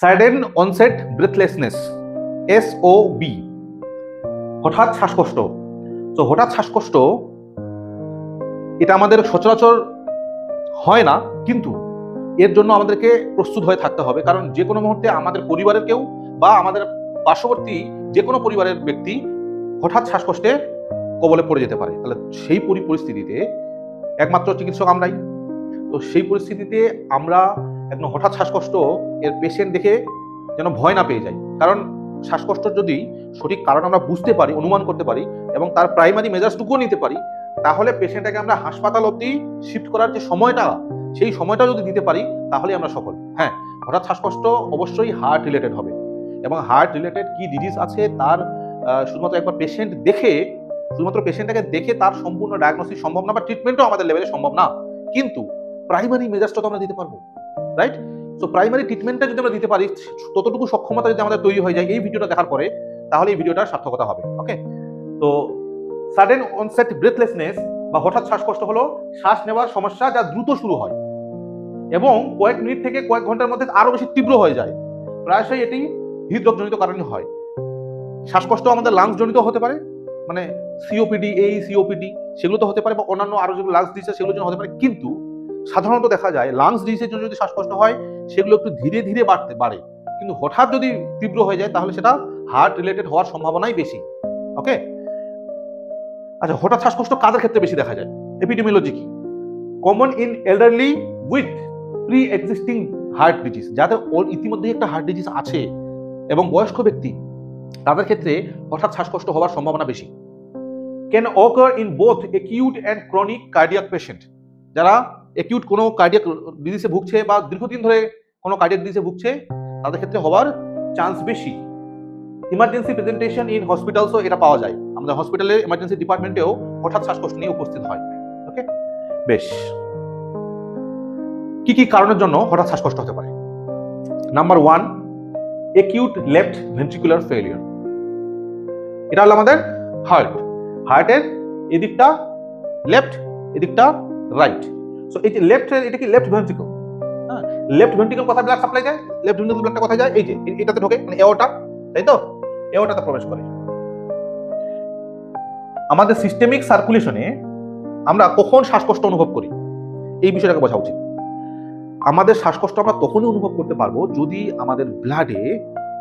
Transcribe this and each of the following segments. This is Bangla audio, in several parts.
সাডেন অনসেট ব্রেথলেসনেস, SOB, হঠাৎ শ্বাসকষ্ট। তো হঠাৎ শ্বাসকষ্ট এটা আমাদের সচরাচর হয় না, কিন্তু এর জন্য আমাদেরকে প্রস্তুত হয়ে থাকতে হবে, কারণ যে কোনো মুহূর্তে আমাদের পরিবারের কেউ বা আমাদের পার্শ্ববর্তী যে কোনো পরিবারের ব্যক্তি হঠাৎ শ্বাসকষ্টে কবলে পড়ে যেতে পারে। তাহলে সেই পরিস্থিতিতে একমাত্র চিকিৎসক আমরাই। তো সেই পরিস্থিতিতে আমরা একদম হঠাৎ শ্বাসকষ্ট এর পেশেন্ট দেখে যেন ভয় না পেয়ে যাই, কারণ শ্বাসকষ্টর যদি সঠিক কারণ আমরা বুঝতে পারি, অনুমান করতে পারি এবং তার প্রাইমারি মেজার্সটুকুও নিতে পারি, তাহলে পেশেন্টটাকে আমরা হাসপাতাল অবধি শিফট করার যে সময়টা, সেই সময়টা যদি দিতে পারি তাহলে আমরা সফল। হ্যাঁ, হঠাৎ শ্বাসকষ্ট অবশ্যই হার্ট রিলেটেড হবে, এবং হার্ট রিলেটেড কি ডিজিজ আছে তার শুধুমাত্র একবার পেশেন্টটাকে দেখে তার সম্পূর্ণ ডায়াগনোসিস সম্ভব না, বা ট্রিটমেন্টও আমাদের লেভেলে সম্ভব না, কিন্তু প্রাইমারি মেজার্সটা তো আমরা দিতে পারবো, রাইট? সো প্রাইমারি ট্রিটমেন্টটা যদি আমরা দিতে পারি, ততটুকু সক্ষমতা যদি আমাদের তৈরি হয়ে যায় এই ভিডিওটা দেখার পরে, তাহলে এই ভিডিওটার সার্থকতা হবে। ওকে, তো সাডেন অনসেট ব্রেথলেসনেস বা হঠাৎ শ্বাসকষ্ট হলো শ্বাস নেওয়ার সমস্যা যা দ্রুত শুরু হয় এবং কয়েক মিনিট থেকে কয়েক ঘন্টার মধ্যে আরো বেশি তীব্র হয়ে যায়। প্রায়শই এটি হৃদরোগজনিত কারণে হয়। শ্বাসকষ্ট আমাদের লাংস জনিত হতে পারে, মানে COPD, COPD সেগুলো তো হতে পারে, বা অন্যান্য আরো যেগুলো লাংস ডিজিজ সেগুলোর জন্য হতে পারে, কিন্তু সাধারণত দেখা যায় লাংস ডিজিজের জন্য যদি শ্বাসকষ্ট হয় সেগুলো একটু ধীরে ধীরে বাড়ে, কিন্তু হঠাৎ যদি তীব্র হয়ে যায় তাহলে সেটা হার্ট রিলেটেড হওয়ার সম্ভাবনাই বেশি। ওকে, আচ্ছা, হঠাৎ শ্বাসকষ্ট কাদের ক্ষেত্রে বেশি দেখা যায়? এপিডেমিওলজি কি? Common in elderly with pre existing heart disease, যাদের ইতিমধ্যে একটা হার্ট ডিজিজ আছে এবং বয়স্ক ব্যক্তি, তাদের ক্ষেত্রে হঠাৎ শ্বাসকষ্ট হওয়ার সম্ভাবনা বেশি। Can occur in both acute and chronic cardiac patient, যারা অ্যাকিউট কোনো কার্ডিয়াক ডিজিজে ভুগছে বা দীর্ঘদিন ধরে কোনো কার্ডিয়াক ডিজিজে ভুগছে, তাদের ক্ষেত্রে হওয়ার চান্স বেশি। ইমার্জেন্সি প্রেজেন্টেশন ইন হসপিটালসও এটা পাওয়া যায়, আমাদের হসপিটালের ইমার্জেন্সি ডিপার্টমেন্টেও হঠাৎ শ্বাসকষ্ট নিয়ে উপস্থিত হয়। ওকে, বেশ, কি কি কারণের জন্য হঠাৎ শ্বাসকষ্ট হতে পারে? Number 1, acute left ventricular failure. এটা হলো আমাদের হার্টের এদিকটা লেফট, এদিকটা রাইট। সো এই যে লেফটের, এটা কি লেফট ভেন্ট্রিকল। হ্যাঁ, লেফট ভেন্ট্রিকল কোথায় ব্লাড সাপ্লাই যায়? লেফট ভেন্ট্রিকল ব্লাডটা কোথায় যায়? এই যে এটাতে ঢোকে, মানে এওটা, তাই তো? এওটাতে প্রবেশ করে। আমাদের সিস্টেমিক সার্কুলেশনে আমরা কখন শ্বাসকষ্ট অনুভব করি এই বিষয়টাকে বোঝা উচিত। আমাদের শ্বাসকষ্ট আমরা তখনই অনুভব করতে পারবো যদি আমাদের ব্লাডে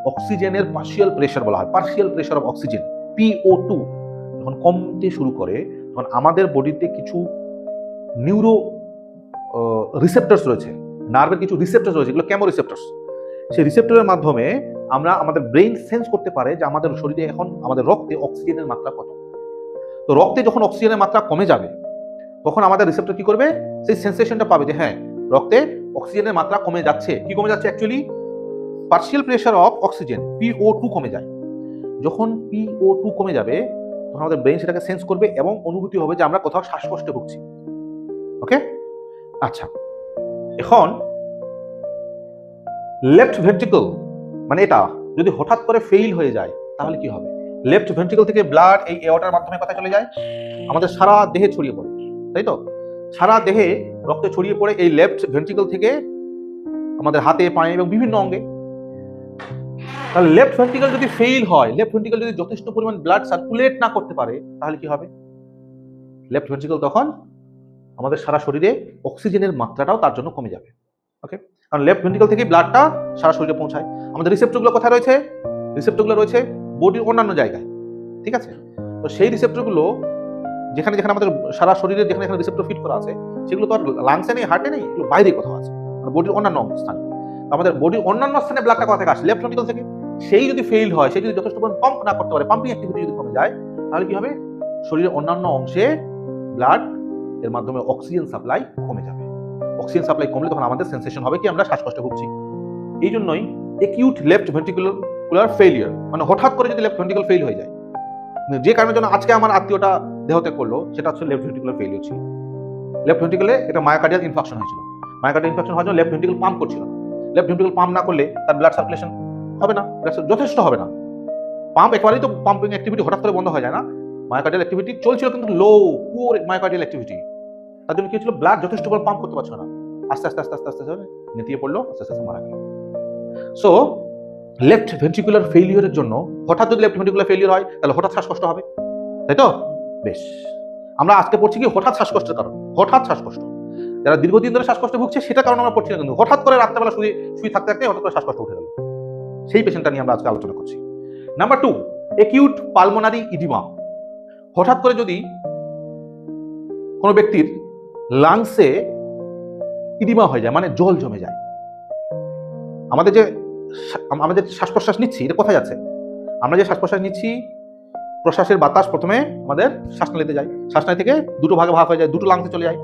অক্সিজেনের পার্শিয়াল প্রেশার বলা হয়, partial pressure of oxygen, PO2 যখন কমতে শুরু করে, তখন আমাদের বডিতে কিছু নিউরো রিসেপ্টরস রয়েছে, নার্ভের কিছু রিসেপ্টরস রয়েছে, এগুলো কেমো রিসেপ্টরস। সেই রিসেপ্টরের মাধ্যমে আমরা আমাদের ব্রেইন সেন্স করতে পারে যে আমাদের শরীরে এখন আমাদের রক্তে অক্সিজেনের মাত্রা কত। তো রক্তে যখন অক্সিজেনের মাত্রা কমে যাবে, তখন আমাদের রিসেপ্টর কি করবে? সেই সেন্সেশনটা পাবে যে হ্যাঁ, রক্তে অক্সিজেনের মাত্রা কমে যাচ্ছে। কি কমে যাচ্ছে? Actually partial pressure of oxygen, PO2 কমে যায়। যখন PO2 কমে যাবে, তখন আমাদের ব্রেইন সেটাকে সেন্স করবে এবং অনুভূতি হবে যে আমরা কোথাও শ্বাসকষ্টে ভুগছি। ওকে, আচ্ছা, এখন লেফট ভেন্ট্রিকল মানে এটা যদি হঠাৎ করে ফেইল হয়ে যায় তাহলে কি হবে? লেফট ভেন্ট্রিকল থেকে ব্লাড এই এওর্টার মাধ্যমে কোথায় চলে যায়? আমাদের সারা দেহে ছড়িয়ে পড়ে, তাই তো? সারা দেহে রক্ত ছড়িয়ে পড়ে এই লেফট ভেন্ট্রিকল থেকে আমাদের হাতে, পায়ে এবং বিভিন্ন অঙ্গে। তাহলে লেফট ভেন্ট্রিকল যদি ফেইল হয়, লেফট ভেন্ট্রিকল যদি যথেষ্ট পরিমাণ ব্লাড সার্কুলেট না করতে পারে, তাহলে কি হবে? লেফট ভেন্ট্রিকল তখন আমাদের সারা শরীরে অক্সিজেনের মাত্রাটাও তার জন্য কমে যাবে। ওকে, কারণ লেফট ভেন্ট্রিকল থেকে ব্লাডটা সারা শরীরে পৌঁছায়। আমাদের রিসেপ্টরগুলো কোথায় রয়েছে? রিসেপ্টরগুলো রয়েছে বডির অন্যান্য জায়গায়, ঠিক আছে? তো সেই রিসেপ্টরগুলো যেখানে যেখানে আমাদের সারা শরীরে যেখানে যেখানে রিসেপ্টর ফিট করা আছে, সেগুলো তো আর লাংসে নেই, হার্টে নেই, এগুলো বাইরে কোথাও আছে, বডির অন্যান্য স্থানে। আমাদের বডির অন্যান্য স্থানে ব্লাডটা কোথা থেকে আসে? লেফট ভেন্ট্রিকল থেকে। সেই যদি ফেইল হয়, সেই যদি যথেষ্ট পরিমাণ পাম্প না করতে পারে, পাম্পিং অ্যাক্টিভিটি যদি কমে যায়, তাহলে কি হবে? শরীরের অন্যান্য অংশে ব্লাড এর মাধ্যমে অক্সিজেন সাপ্লাই কমে যাবে। অক্সিজেন সাপ্লাই কমলে তখন আমাদের সেন্সেশন হবে কি আমরা শ্বাসকষ্টে ভুগছি। এই জন্যই অ্যাকিউট লেফট ভেন্ট্রিকুলার ফেলিয়ার, মানে হঠাৎ করে যদি লেফট ভেন্ট্রিকল ফেল হয়ে যায়, যে কারণের জন্য আজকে আমার আত্মীয়টা দেহত্যাগ করলো, সেটা হচ্ছে লেফট ভেন্ট্রিকুলার ফেলিয়ার ছিল। লেফট ভেন্ট্রিকলে এটা মায়োকার্ডিয়াল ইনফাকশন হয়েছিল। মায়োকার্ডিয়াল ইনফাকশন হওয়ার জন্য লেফট ভেন্ট্রিকল পাম্প করছিল না। লেফট ভেন্ট্রিকল পাম্প না করলে তার ব্লাড সার্কুলেশন হবে না, যথেষ্ট হবে না। পাম্প একেবারেই তো পাম্পিং অ্যাক্টিভিটি হঠাৎ করে বন্ধ হয়ে যায় না। মায়োকার্ডিয়াল অ্যাক্টিভিটি চলছিল কিন্তু লো, পুয়ার মায়োকার্ডিয়াল অ্যাক্টিভিটি। তার জন্য কি হচ্ছিল? ব্লাড যথেষ্ট পরিমাণ পাম্প করতে পারছিল না। আস্তে আস্তে আস্তে আস্তে আস্তে নেতিয়ে পড়লো, আস্তে আস্তে মারা গেল। সো লেফট ভেন্ট্রিকুলার ফেইলিওরের জন্য হঠাৎ যদি লেফট ভেন্ট্রিকুলার ফেইলিওর হয় তাহলে হঠাৎ শ্বাসকষ্ট হবে, তাই তো? বেশ, আমরা আজকে পড়ছি কি হঠাৎ শ্বাসকষ্টের কারণ। হঠাৎ শ্বাসকষ্ট, যারা দীর্ঘদিন ধরে শ্বাসকষ্ট ভুগছে সেটা কারণ আমরা পড়ছি না, কিন্তু হঠাৎ করে রাত্রেবেলা শুয়ে থাকতে থাকতে হঠাৎ করে শ্বাসকষ্ট উঠে গেল, সেই পেশেন্টটা নিয়ে আমরা আজকে আলোচনা করছি। Number 2, acute pulmonary oedema. হঠাৎ করে যদি কোনো ব্যক্তির লাংসে ইডিমা হয়ে যায়, মানে জল জমে যায়। আমাদের যে শ্বাস প্রশ্বাস নিচ্ছি এটা কোথায় যাচ্ছে? আমরা যে শ্বাস প্রশ্বাস নিচ্ছি, প্রশ্বাসের বাতাস প্রথমে আমাদের শ্বাসনালীতে যায়, শ্বাসনালী থেকে দুটো ভাগে ভাগ হয়ে যায়, দুটো লাংসে চলে যায়।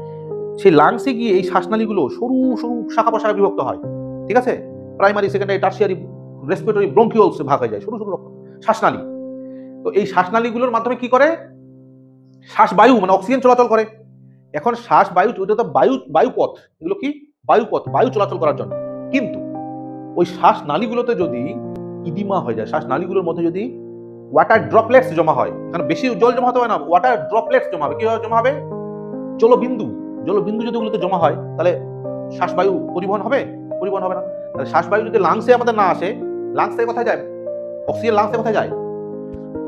সেই লাংসে গিয়ে এই শ্বাসনালীগুলো সরু সরু শাখা প্রশাখায় বিভক্ত হয়, ঠিক আছে? Primary, secondary, tertiary, respiratory, bronchioles ভাগ হয়ে যায়, সরু সরু শ্বাসনালী। তো এই শ্বাসনালীগুলোর মাধ্যমে কি করে? শ্বাসবায়ু মানে অক্সিজেন চলাচল করে। এখন শ্বাসবায়ু, ওটা তো বায়ুপথ, এগুলো কি বায়ুপথ, বায়ু চলাচল করার জন্য। কিন্তু ওই শ্বাসনালীগুলোতে যদি ইডিমা হয়ে যায়, শ্বাসনালীগুলোর মধ্যে যদি ওয়াটার ড্রপলেটস জমা হয়, কারণ বেশি জল জমা হতে হয় না, ওয়াটার ড্রপলেটস জমা হবে। কিভাবে জমা হবে? জলবিন্দু যদি ওগুলোতে জমা হয় তাহলে শ্বাসবায়ু পরিবহন হবে না। তাহলে শ্বাসবায়ু যদি লাংসে আমাদের না আসে, লাংস থেকে কোথায় যায়? অক্সিজেন লাংসে কোথায় যায়?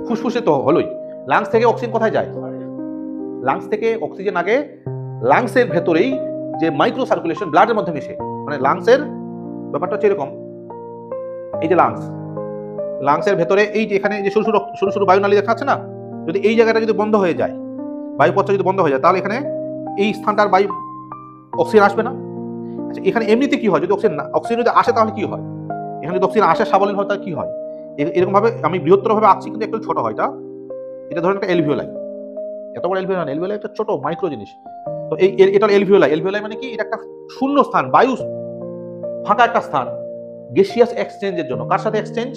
ফুসফুসে তো হলোই। লাংস থেকে অক্সিজেন কোথায় যায়? লাংস থেকে অক্সিজেন আগে লাংসের ভেতরেই যে মাইক্রো সার্কুলেশন ব্লাডের মধ্যে মিশে, মানে লাংসের ব্যাপারটা হচ্ছে এরকম, এই যে লাংসের ভেতরে এই যে এখানে যে সরু সরু বায়ুনালী দেখা যাচ্ছে না, যদি এই জায়গাটা যদি বন্ধ হয়ে যায়, বায়ুপথটা যদি বন্ধ হয়ে যায়, তাহলে এখানে এই স্থানটার বায়ু অক্সিজেন আসবে না। আচ্ছা, এখানে এমনিতে কি হয়? যদি অক্সিজেন যদি আসে তাহলে কি হয়? এখানে যদি অক্সিজেন আসে সাবলীল হয় তাহলে কি হয়? এরকম ভাবে আমি বৃহত্তর ভাবে আঁকছি, কিন্তু একটু ছোট হয়। এটা ধরেন একটা এলভিওলাই, এত বড় এলভিওলাই না, এলভিওলাই একটা ছোট মাইক্রো জিনিস। তো এটা এলভিওলাই মানে কি? এটা একটা শূন্য স্থান, বায়ু ফাঁকা একটা স্থান গ্যাসিয়াস এক্সচেঞ্জের জন্য। কার সাথে এক্সচেঞ্জ?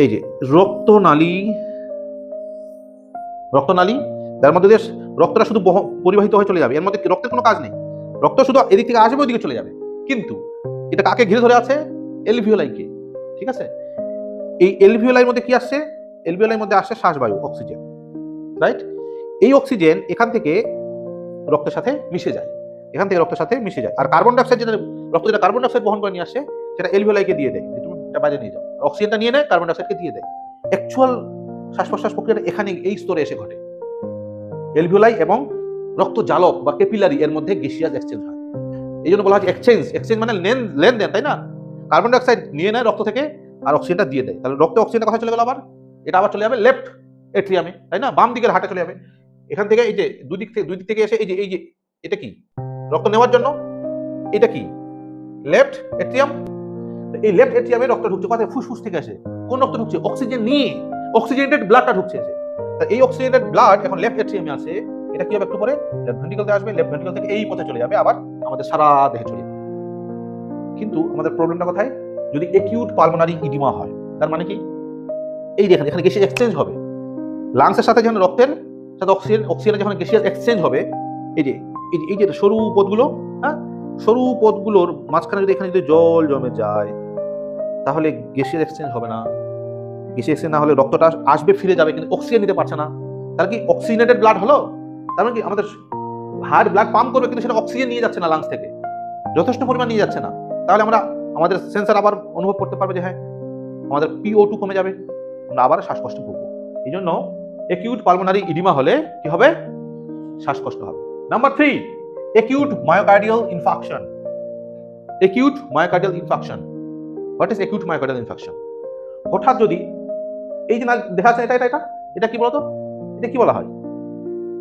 এই যে রক্তনালী, তার মধ্যে রক্তটা শুধু পরিবাহিত হয়ে চলে যাবে, এর মধ্যে রক্তের কোনো কাজ নেই, রক্ত শুধু এদিক থেকে আসবে ওইদিকে চলে যাবে। কিন্তু এটা কাকে ঘিরে ধরে আছে? এলভিওলাইকে, ঠিক আছে? এই এলভিওলাইয়ের মধ্যে কি আসছে? এলভিওলাইয়ের মধ্যে আসছে শ্বাসবায়ু, অক্সিজেন, রাইট? এই অক্সিজেন এখান থেকে রক্তের সাথে মিশে যায়, আর কার্বন ডাইঅক্সাইড যেটা কার্বন ডাইঅক্সাইড বহন করে নিয়ে আসে, সেটা এলভিওলাইকে দিয়ে দেয়, তুমি এটা বাইরে নিয়ে যাও। অক্সিজেনটা নিয়ে নেয়, কার্বন ডাইঅক্সাইডকে দিয়ে দেয়। অ্যাকচুয়াল শ্বাস প্রশ্বাস প্রক্রিয়াটা এখানে এই স্তরে এসে ঘটে। এলভিওলাই এবং রক্ত জালক বা ক্যাপিলারি এর মধ্যে গ্যাসিয়াস এক্সচেঞ্জ হয়। এই জন্য বলা হয় এক্সচেঞ্জ মানে লেনদেন, তাই না? কার্বন ডাইঅক্সাইড নিয়ে নেয় রক্ত থেকে আর অক্সিজেনটা দিয়ে দেয়। তাহলে রক্তে অক্সিজেনটা কোথায় চলে গেল? আবার এটা আবার চলে যাবে লেফট এট্রিয়ামে, তাই না? বাম দিকের হার্টে চলে যাবে। এখান থেকে এই যে দুই দিক থেকে এসে এই যে এটা কি? রক্ত নেওয়ার জন্য। এটা কি? Left atrium. এই লেফট এট্রিয়ামে রক্ত ঢুকছে কোথায়? ফুসফুস থেকে আসে। কোন রক্ত ঢুকছে? অক্সিজেন নিয়ে, অক্সিজেনেটেড ব্লাডটা ঢুকছে। এই অক্সিজেনেটেড ব্লাড এখন লেফট এট্রিয়ামে আছে। এটা কি হবে? একটু পরে লেফট ভেন্ট্রিকলতে আসবে, লেফট ভেন্ট্রিকল থেকে এই পথে চলে যাবে, আবার আমাদের সারা দেহে চলে যাবে। কিন্তু আমাদের প্রবলেমটা কোথায়? যদি অ্যাকিউট পালমোনারি ইডিমা হয়, তার মানে কি? এই দেখেন এখানে গ্যাসিয়াস এক্সচেঞ্জ হবে, লাংসের সাথে যখন রক্তের সাথে অক্সিজেনের যখন গ্যাসিয়াস এক্সচেঞ্জ হবে, এই যে সরু পথগুলো, হ্যাঁ, সরু পথগুলোর মাঝখানে যদি এখানে যদি জল জমে যায়, তাহলে গ্যাসিয়াস এক্সচেঞ্জ হবে না। গ্যাসিয়াস এক্সচেঞ্জ না হলে রক্তটা আসবে, ফিরে যাবে, কিন্তু অক্সিজেন নিতে পারছে না। তাহলে কি অক্সিজেনেটেড ব্লাড হলো? তার মানে কি আমাদের হার্ট ব্লাড পাম্প করবে, কিন্তু সেটা অক্সিজেন নিয়ে যাচ্ছে না, লাংস থেকে যথেষ্ট পরিমাণ নিয়ে যাচ্ছে না। তাহলে আমাদের সেন্সার আবার অনুভব করতে পারবে যে হ্যাঁ, আমাদের PO2 কমে যাবে, আমরা আবার শ্বাসকষ্ট ভুগবো। এই জন্য অ্যাকিউট পালমোনারি ইডিমা হলে কি হবে? শ্বাসকষ্ট হবে। Number 3, acute myocardial infarction. Acute myocardial infarction, what is acute myocardial infarction? হঠাৎ যদি এই যে না দেখা যাচ্ছে, এটা কি বলতো? এটা কি বলা হয়?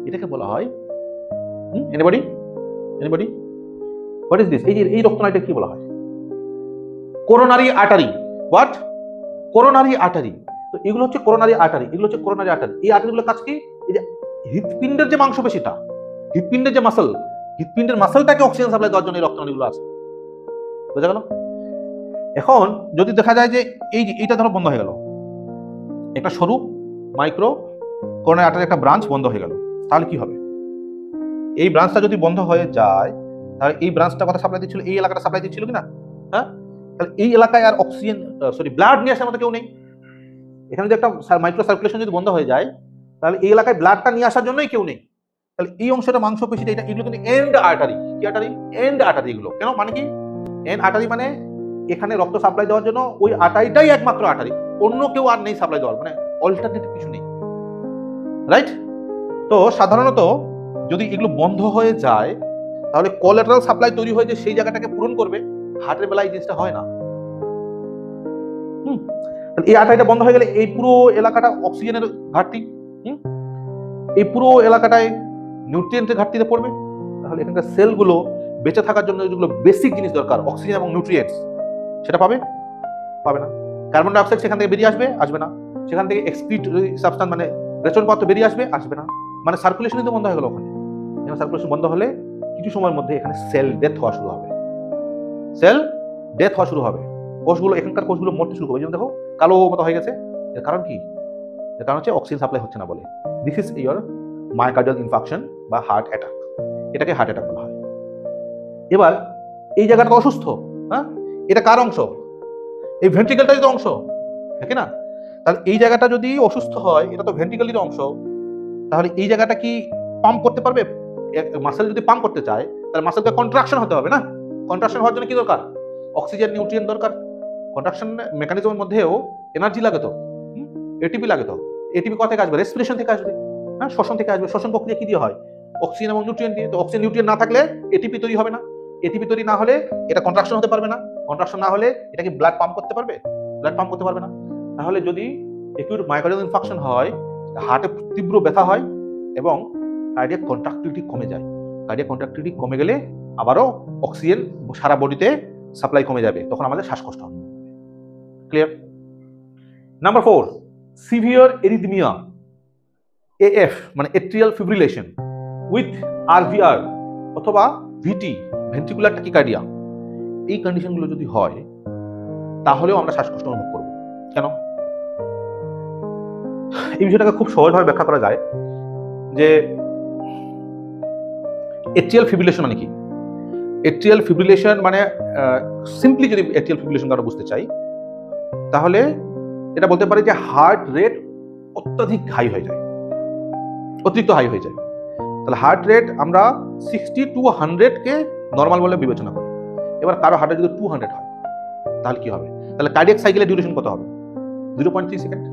এটাকে বলা হয় এনিবডি হোয়াট ইজ দিস? এই রক্তনালীটা কি বলা হয়? কোরোনারি আর্টারি। হোয়াট? কোরোনারি আর্টারি। তো এগুলো হচ্ছে কোরোনারি আর্টারি, এই আর্টারিগুলোর কাজ কি? এই যে হৃৎপিণ্ডের যে মাংসপেশিটা, হৃৎপিণ্ডের যে হৃৎপিণ্ডের মাসলটাকে অক্সিজেন সাপ্লাই দেওয়ার জন্য এই রক্তনালীগুলো আছে। বুঝা গেল? এখন যদি দেখা যায় যে এইটা ধরো বন্ধ হয়ে গেল, একটা সরু মাইক্রো কোরোনারি আর্টারি একটা ব্রাঞ্চ বন্ধ হয়ে গেল, তাহলে কি হবে? এই ব্রাঞ্চটা যদি বন্ধ হয়ে যায়, তাহলে এই ব্রাঞ্চটা কথা সাপ্লাই দিচ্ছিল, এই এলাকাটা সাপ্লাই দিচ্ছিল কিনা? হ্যাঁ, তাহলে এই এলাকায় আর ব্লাড নিয়ে আসার মতো কেউ নেই। এখানে যদি একটা মাইক্রো সার্কুলেশন যদি বন্ধ হয়ে যায়, তাহলে এই এলাকায় ব্লাডটা নিয়ে আসার জন্যই কেউ নেই। তাহলে এই অংশটা মাংসপেশিটা, এগুলো কিন্তু এন্ড আর্টারি। কি আর্টারি? End artery. এগুলো কেন? মানে কি? এন্ড আর্টারি মানে এখানে রক্ত সাপ্লাই দেওয়ার জন্য ওই আর্টারিটাই একমাত্র আর্টারি, অন্য কেউ আর নেই সাপ্লাই দেওয়ার, মানে অল্টারনেটিভ কিছু নেই, রাইট? তো সাধারণত যদি এগুলো বন্ধ হয়ে যায় তাহলে কোলাটারাল সাপ্লাই তৈরি হয়ে যে সেই জায়গাটাকে পূরণ করবে, হার্টের বেলায় এই জিনিসটা হয় না। এই আর্টারিটা বন্ধ হয়ে গেলে এই পুরো এলাকাটা অক্সিজেনের ঘাটতি, এই পুরো এলাকাটায় নিউট্রিয়েন্টের ঘাটতিতে পড়বে। তাহলে এখানকার সেলগুলো বেঁচে থাকার জন্য যেগুলো বেসিক জিনিস দরকার, অক্সিজেন এবং নিউট্রিয়েন্টস, সেটা পাবে না। কার্বন ডাই অক্সাইড সেখান থেকে বেরিয়ে আসবে না। সেখান থেকে এক্সক্রিট সাবস্টেন্স মানে রেচন পদার্থ বেরিয়ে আসবে না। মানে সার্কুলেশনই তো বন্ধ হয়ে গেল ওখানে। সার্কুলেশন বন্ধ হলে কিছু সময়ের মধ্যে এখানে সেল ডেথ হওয়া শুরু হবে। কোষগুলো, এখানকার কোষগুলো মরতে শুরু করবে। যেমন দেখো কালো মতো হয়ে গেছে, এর কারণ কি? এর কারণ হচ্ছে অক্সিজেন সাপ্লাই হচ্ছে না বলে। This is your myocardial infarction বা হার্ট অ্যাটাক, এটাকে হার্ট অ্যাটাক বলা হয়। এবার এই জায়গাটা অসুস্থ, হ্যাঁ, এটা কার অংশ? এই ভেন্ট্রিকেলটারই তো অংশ, ঠিক না? তাহলে এই জায়গাটা যদি অসুস্থ হয়, এটা তো ভেন্ট্রিকেলের অংশ, তাহলে এই জায়গাটা কি পাম্প করতে পারবে? মাসেল যদি পাম্প করতে চায় তাহলে মাসেলকে কন্ট্রাকশন হতে হবে না? কন্ট্রাকশন হওয়ার জন্য কি দরকার? অক্সিজেন, নিউট্রিয়েন্ট দরকার। কন্ট্রাকশন মেকানিজমের মধ্যেও এনার্জি লাগে তো, এটিপি লাগে তো। এটিপি কোথা থেকে আসবে? রেসপিরেশন থেকে আসবে, হ্যাঁ, শ্বসন থেকে আসবে। শ্বসন প্রক্রিয়া কি দিয়ে হয়? অক্সিজেন এবং নিউট্রিয়েন্ট দিয়ে। তো অক্সিজেন নিউট্রিয়েন্ট না থাকলে এটিপি তৈরি হবে না। এটিপি তৈরি না হলে এটা কন্ট্রাকশন হতে পারবে না। কন্ট্রাকশন না হলে এটা কি ব্লাড পাম্প করতে পারবে? ব্লাড পাম্প করতে পারবে না। তাহলে যদি একিউট মায়োকার্ডিয়াল ইনফাকশন হয়, হার্টে তীব্র ব্যথা হয় এবং কার্ডিয়াক কন্ট্রাক্টিভিটি কমে যায়। কার্ডিয়াক কন্ট্রাক্টিভিটি কমে গেলে আবারও অক্সিজেন সারা বডিতে সাপ্লাই কমে যাবে, তখন আমাদের শ্বাসকষ্ট হবে। Clear? Number 4, severe arrhythmia, AF মানে এট্রিয়াল ফিব্রিলেশন উইথ আরভিআর অথবা ভিটি, ভেন্ট্রিকুলার ট্যাকিকার্ডিয়া। এই কন্ডিশনগুলো যদি হয় তাহলেও আমরা শ্বাসকষ্ট অনুভব করব। কেন? এই বিষয়টাকে খুব সহজভাবে ব্যাখ্যা করা যায় যে এট্রিয়াল ফিব্রিলেশন মানে কি? এট্রিয়াল ফিব্রিলেশন মানে সিম্পলি যদি এট্রিয়াল ফিব্রিলেশন আমরা বুঝতে চাই তাহলে এটা বলতে পারি যে হার্ট রেট অত্যধিক হাই হয়ে যায়, অতিরিক্ত হাই হয়ে যায়। তাহলে হার্ট রেট আমরা 60 to 100 কে নর্মাল বলে বিবেচনা করি। এবার কারো হার্ট রেট যদি 200 হয় তাহলে কি হবে? তাহলে কার্ডিয়াক সাইকেলের ডিউরেশন কত হবে? 0.3 সেকেন্ড।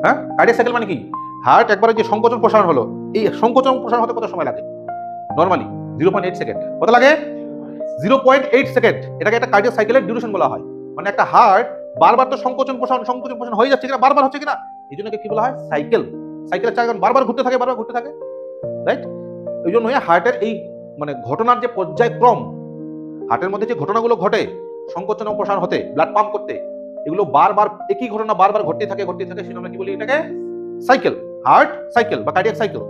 হ্যাঁ, কার্ডিয়াক সাইকেল মানে কি? হার্ট একবারে যে সংকোচন প্রসারণ হলো, এই সংকোচন প্রসারণ হতে কত সময় লাগে? Normally 0.8 second. কত লাগে? 0.8 সেকেন্ড। এটাকে একটা কার্ডিয়াক সাইকেলের ডিউরেশন বলা হয়। মানে একটা হার্ট বারবার তো সংকোচন প্রসারণ হয়ে যাচ্ছে কিনা, বারবার হচ্ছে কিনা, এই জন্য কি বলা হয়? সাইকেল। সাইকেলের চাকা বারবার ঘুরতে থাকে, রাইট? এই জন্য হার্টের এই মানে ঘটনার যে পর্যায়ক্রম, হার্টের মধ্যে যে ঘটনাগুলো ঘটে সংকোচন ও প্রসারণ হতে, ব্লাড পাম্প করতে, এগুলো বারবার একই ঘটনা বারবার ঘটতে থাকে। সেটা আমরা কি বলি? এটাকে সাইকেল, হার্ট সাইকেল বা কার্ডিয়াক সাইকেল।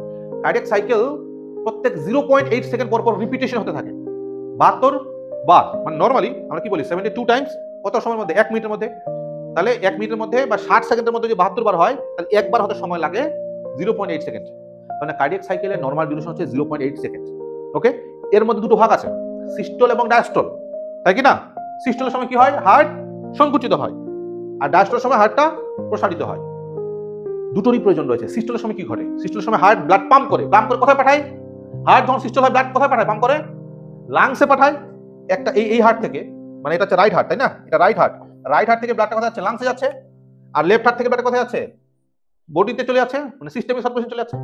কার্ডিয়াক সাইকেল প্রত্যেক 0.8 সেকেন্ড পর পর রিপিটেশন হতে থাকে, 72 বার। মানে নরমালি আমরা কি বলি 72 টাইমস কত সময়ের মধ্যে? 1 মিনিটের মধ্যে। তাহলে 1 মিনিটের মধ্যে বা 60 সেকেন্ডের মধ্যে যে 72 বার হয়, তাহলে একবার হতে সময় লাগে 0.8 সেকেন্ড। মানে কার্ডিয়াক সাইকেলের নরমাল ডিউরেশন হচ্ছে 0.8 সেকেন্ড। ওকে, এর মধ্যে দুটো ভাগ আছে, সিস্টোল এবং ডায়াস্টোল, তাই কি না? সিস্টোলের সময় কি হয়? হার্ট সংকুচিত হয়, আর ডায়াস্টোলের সময় হার্টটা প্রসারিত হয়। দুটোরই প্রয়োজন রয়েছে। সিস্টোলের সময় কি ঘটে? সিস্টোলের সময় হার্ট ব্লাড পাম্প করে কোথায় পাঠায়? হার্ট যখন সিস্টোল হয় ব্লাড কোথায় পাঠায়? পাম্প করে লাংসে পাঠায়। একটা এই হার্ট থেকে, মানে এটা হচ্ছে রাইট হার্ট, তাই না? এটা রাইট হার্ট থেকে ব্লাডটা কোথায় যাচ্ছে? লাংসে যাচ্ছে। আর লেফট হার্ট থেকে ব্লাডটা কোথায় যাচ্ছে? বডিতে চলে যাচ্ছে, মানে সিস্টেমে সার্কুলেশন চলে যাচ্ছে।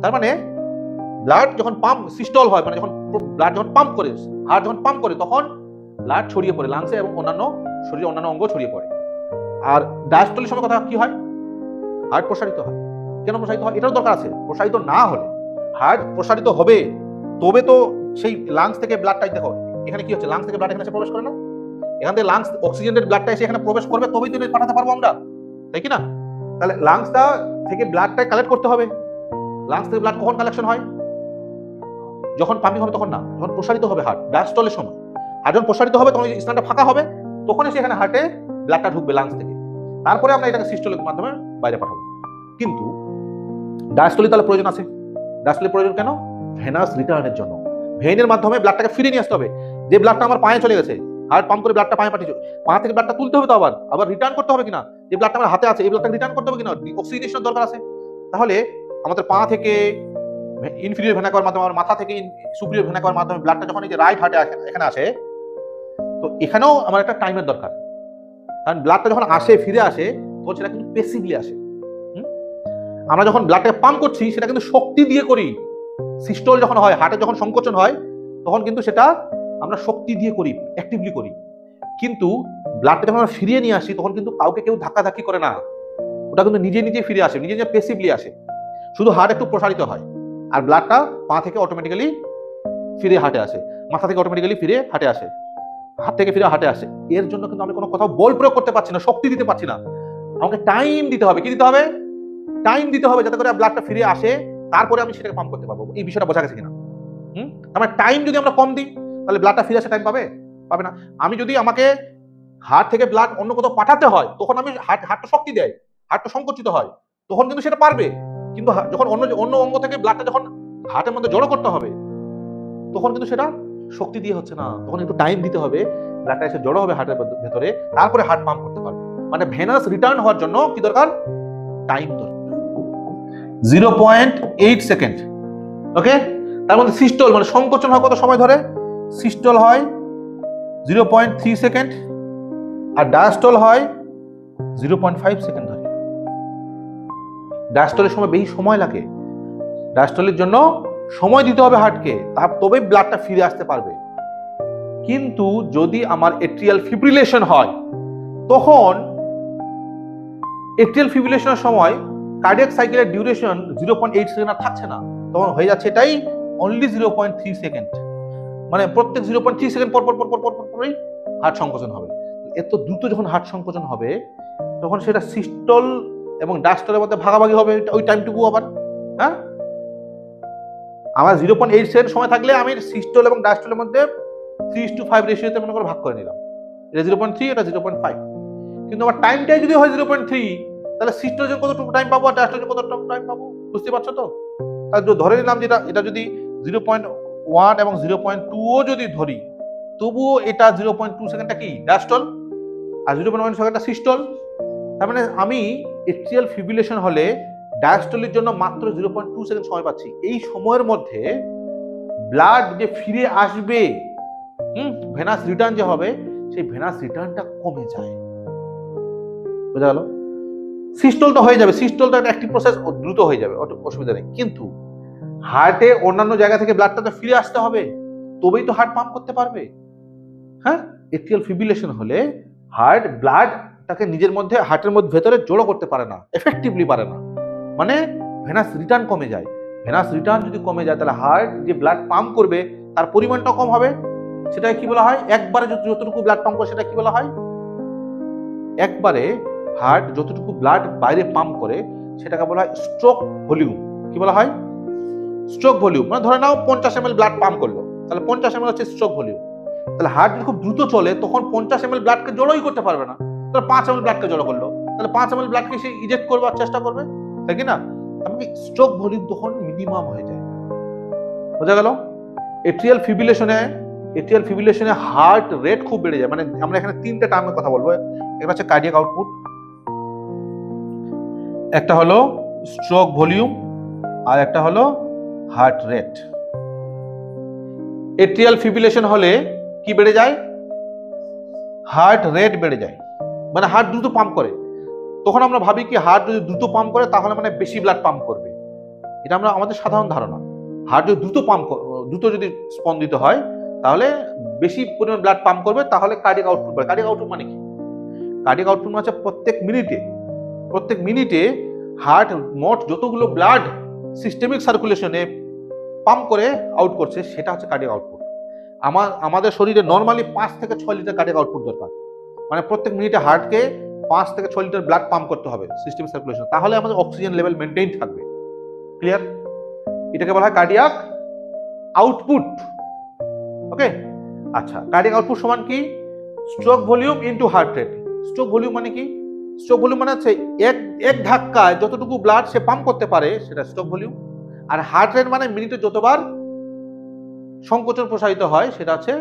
তার মানে ব্লাড যখন পাম্প সিস্টল হয়, মানে যখন ব্লাড যখন পাম্প করে, হার্ট যখন পাম্প করে, তখন ব্লাড ছড়িয়ে পড়ে লাংসে এবং অন্যান্য শরীরের অন্যান্য অঙ্গ ছড়িয়ে পড়ে। আর ডায়াস্টলের সময় কথা কি হয়? হার্ট প্রসারিত হয়। কেন প্রসারিত হয়? এটাও দরকার আছে। প্রসারিত না হলে, হার্ট প্রসারিত হবে তবে তো সেই লাংস থেকে ব্লাডটা, দেখো এখানে কি হচ্ছে, লাংস থেকে ব্লাড এখানে এসে প্রবেশ করে না? এখান থেকে লাংস অক্সিজেনের ব্লাডটা এসে এখানে প্রবেশ করবে, তবেই তো পাঠাতে পারবো আমরা, তাই কি না? তাহলে লাংসটা থেকে ব্লাডটা কালেক্ট করতে হবে। লাংস থেকে ব্লাড কখন কালেকশন হয়? যখন পাম্পিং হবে তখন না, যখন প্রসারিত হবে হার্ট, ডায়াস্টলের সময়। আর যখন প্রসারিত হবে তখন স্থানটা ফাঁকা হবে, তখন এসে এখানে হার্টে ব্লাডটা ঢুকবে লাংস থেকে। তারপরে আমরা এটাকে সিস্টোলের মাধ্যমে বাইরে পাঠাবো। কিন্তু ডায়াস্টলি তাহলে প্রয়োজন আছে। ডায়াস্টলি প্রয়োজন কেন? ভেনাস রিটার্নের জন্য। ভেইনের মাধ্যমে ব্লাডটাকে ফিরিয়ে নিয়ে আসতে হবে। যে ব্লাডটা আমার পায়ে চলে গেছে, হার্ট পাম্প করে ব্লাডটা পায়ে পাঠিয়েছে, পা থেকে ব্লাডটা তুলতে হবে, তো আবার রিটার্ন করতে হবে কিনা? যে ব্লাডটা আমার হাতে আছে এই ব্লাডটাকে রিটার্ন করতে হবে কিনা? অক্সিজেনের দরকার আছে। তাহলে আমাদের পা থেকে ইনফিরিয়র ভেনা করার মাধ্যমে, আমার মাথা থেকে সুপিরিয়র ভেনা করার মাধ্যমে ব্লাডটা যখন এই যে রাইট হার্টে এখানে আসে, তো এখানেও আমার একটা টাইমের দরকার, কারণ ব্লাডটা যখন আসে ফিরে আসে তখন সেটা কিন্তু পেসিভলি আসে। আমরা যখন ব্লাডটাকে পাম্প করছি সেটা কিন্তু শক্তি দিয়ে করি। সিস্টোল যখন হয়, হার্টে যখন সংকোচন হয়, তখন কিন্তু সেটা আমরা শক্তি দিয়ে করি, অ্যাক্টিভলি করি। কিন্তু ব্লাডটা যখন আমরা ফিরিয়ে নিয়ে আসি তখন কিন্তু কাউকে কেউ ধাক্কাধাক্কি করে না, ওটা কিন্তু নিজে নিজে ফিরে আসে, নিজে নিজে পেসিভলি আসে। শুধু হার্ট একটু প্রসারিত হয়, আর ব্লাডটা পা থেকে অটোমেটিক্যালি ফিরে হার্টে আসে, মাথা থেকে অটোমেটিক্যালি ফিরে হার্টে আসে, হাত থেকে ফিরে হার্টে আসে। এর জন্য কিন্তু আমি কোনো কোথাও বল প্রয়োগ করতে পারছি না, শক্তি দিতে পারছি না। আমাকে টাইম দিতে হবে। কি দিতে হবে? টাইম দিতে হবে, যাতে করে ব্লাডটা ফিরে আসে, তারপরে আমি সেটাকে পাম্প করতে পারবো। এই বিষয়টা বোঝা গেছে কিনা? আমার টাইম যদি আমরা কম দিই তাহলে ব্লাডটা ফিরে আসে টাইম পাবে? পাবে না। আমি যদি আমাকে হার্ট থেকে ব্লাড অন্য কোথাও পাঠাতে হয়, তখন আমি হার্টটা শক্তি দেয়, হার্টটা সংকুচিত হয়, তখন কিন্তু সেটা পারবে। কিন্তু যখন অন্য অঙ্গ থেকে ব্লাডটা যখন হার্টের মধ্যে জড়ো করতে হবে, তখন কিন্তু সেটা শক্তি দিয়ে হচ্ছে না, তখন একটু টাইম দিতে হবে, ব্লাডটা এসে জড়ো হবে হার্টের ভেতরে, তারপরে হার্ট পাম্প করতে পারবে। মানে ভেনাস রিটার্ন হওয়ার জন্য কি দরকার? টাইম দরকার। 0.8 সেকেন্ড। ওকে, তার মধ্যে সিস্টোল মানে সংকোচন হয় কত সময় ধরে? সিস্টোল হয় 0.3 সেকেন্ড, আর ডায়াস্টোল হয় 0.5 সেকেন্ড ধরে। ডায়াস্টোলের সময় বেশি সময় লাগে, ডায়াস্টোলের জন্য সময় দিতে হবে হার্টকে, তবেই ব্লাডটা ফিরে আসতে পারবে। কিন্তু যদি আমার এট্রিয়াল ফিব্রিলেশন হয়, তখন এট্রিয়াল ফিব্রিলেশনের সময় কার্ডিয়াক সাইকেলের ডিউরেশন 0.8 সেকেন্ড আর থাকছে না, তখন হয়ে যাচ্ছে এটাই অনলি 0.3 সেকেন্ড। মানে প্রত্যেক 0.3 সেকেন্ড পর পরই হার্ট সংকোচন হবে। এত দ্রুত যখন হার্ট সংকোচন হবে, তখন সেটা সিস্টোল এবং ডায়াস্টোলের মধ্যে ভাগাভাগি হবে ওই টাইমটুকু আবার। হ্যাঁ, আমার 0.8 সেকেন্ড সময় থাকলে আমি সিস্টোল এবং ডায়াস্টোলের মধ্যে 3:5 রেশিওতে মনে করে ভাগ করে নিলাম, এটা 0.3, এটা 0.5। কিন্তু আমার টাইমটাই যদি হয় 0.3, তাহলে সিস্টোলের জন্য কতটুকু টাইম পাবো আর ডায়াস্টোলের জন্য কতটুকু টাইম পাবো? বুঝতে পারছো তো? তাহলে ধরে নিলাম যে এটা যদি 0.1 এবং 0.2ও যদি ধরি, তবুও এটা 0.2 সেকেন্ডটা কি ডায়াস্টোল, আর 0.1 সেকেন্ডটা সিস্টোল। তার মানে আমি এট্রিয়াল ফিব্রিলেশন হলে ডায়াস্টোলের জন্য মাত্র 0.2 সেকেন্ড সময় পাচ্ছি। এই সময়ের মধ্যে ব্লাড যে ফিরে আসবে, ভেনাস রিটার্ন যে হবে, সেই ভেনাস রিটার্নটা কমে যায়। বোঝা গেল? সিস্টোল তো হয়ে যাবে, সিস্টোলটা একটা অ্যাক্টিভ প্রসেস, দ্রুত হয়ে যাবে, অসুবিধা নেই। কিন্তু হার্টে অন্যান্য জায়গা থেকে ব্লাডটা তো ফিরে আসতে হবে, তবেই তো হার্ট পাম্প করতে পারবে। হ্যাঁ, এট্রিয়াল ফিব্রিলেশন হলে হার্ট ব্লাডটাকে নিজের মধ্যে হার্টের মধ্যে ভেতরে জড়ো করতে পারে না, এফেক্টিভলি পারে না। মানে ভেনাস রিটার্ন কমে যায়। ভেনাস রিটার্ন যদি কমে যায়, তাহলে হার্ট যে ব্লাড পাম্প করবে তার পরিমাণটা কম হবে। সেটাকে কি বলা হয়? একবারে যতটুকু ব্লাড পাম্প করে সেটা কি বলা হয়? একবারে হার্ট যতটুকু ব্লাড বাইরে পাম্প করে সেটাকে বলা হয় স্ট্রোক ভলিউম। কি বলা হয়? Stroke volume. মানে ধরে নাও 50 ml ব্লাড পাম্প করলো, তাহলে 50 ml হচ্ছে স্ট্রোক ভলিউম। তাহলে হার্ট যদি খুব দ্রুত চলে, তখন 50 ml ব্লাডকে জড়োই করতে পারবে না, তাহলে 5 ml ব্লাডকে জড়ো করলো, তাহলে 5 ml ব্লাডকে সে ইজেক্ট করবার চেষ্টা করবে, তাই কি না? এমনকি স্ট্রোক ভলিউম তখন মিনিমাম হয়ে যায়। বোঝা গেল? এট্রিয়াল ফিব্রিলেশনে হার্ট রেট খুব বেড়ে যায়। মানে আমরা এখানে তিনটা টার্মের কথা বলবো। একটা হচ্ছে কার্ডিয়াক আউটপুট, একটা হলো স্ট্রোক ভলিউম, আর একটা হলো হার্ট রেট। এট্রিয়াল ফিব্রিলেশন হলে কি বেড়ে যায়? হার্ট রেট বেড়ে যায়, মানে হার্ট দ্রুত পাম্প করে। তখন আমরা ভাবি কি হার্ট যদি দ্রুত পাম্প করে তাহলে মানে বেশি ব্লাড পাম্প করবে, এটা আমরা আমাদের সাধারণ ধারণা। হার্ট যদি দ্রুত যদি স্পন্দিত হয়, তাহলে বেশি পরিমাণ ব্লাড পাম্প করবে, তাহলে কার্ডিয়াক আউটপুট বাড়ে। কার্ডিয়াক আউটপুট মানে কি? কার্ডিয়াক আউটপুট মানে হচ্ছে প্রত্যেক মিনিটে হার্ট মোট যতগুলো ব্লাড সিস্টেমিক সার্কুলেশনে পাম্প করে আউট করছে, সেটা হচ্ছে কার্ডিয়াক আউটপুট। আমাদের শরীরে নর্মালি 5 থেকে 6 লিটার কার্ডিয়াক আউটপুট দরকার। মানে প্রত্যেক মিনিটে হার্টকে 5 থেকে 6 লিটার ব্লাড পাম্প করতে হবে সিস্টেমিক সার্কুলেশন, তাহলে আমাদের অক্সিজেন লেভেল মেনটেইন থাকবে। ক্লিয়ার? এটাকে বলা হয় কার্ডিয়াক আউটপুট। ওকে, আচ্ছা, কার্ডিয়াক আউটপুট সমান কি? Stroke volume into heart rate. Stroke volume মানে কি? স্ট্রোক ভলিউম মানে হচ্ছে এক ধাক্কায় যতটুকু ব্লাড সে পাম্প করতে পারে, সেটা স্ট্রোক ভলিউম। আর হার্ট রেট মানে মিনিটে যতবার সংকোচন প্রসারিত হয়, সেটা হচ্ছে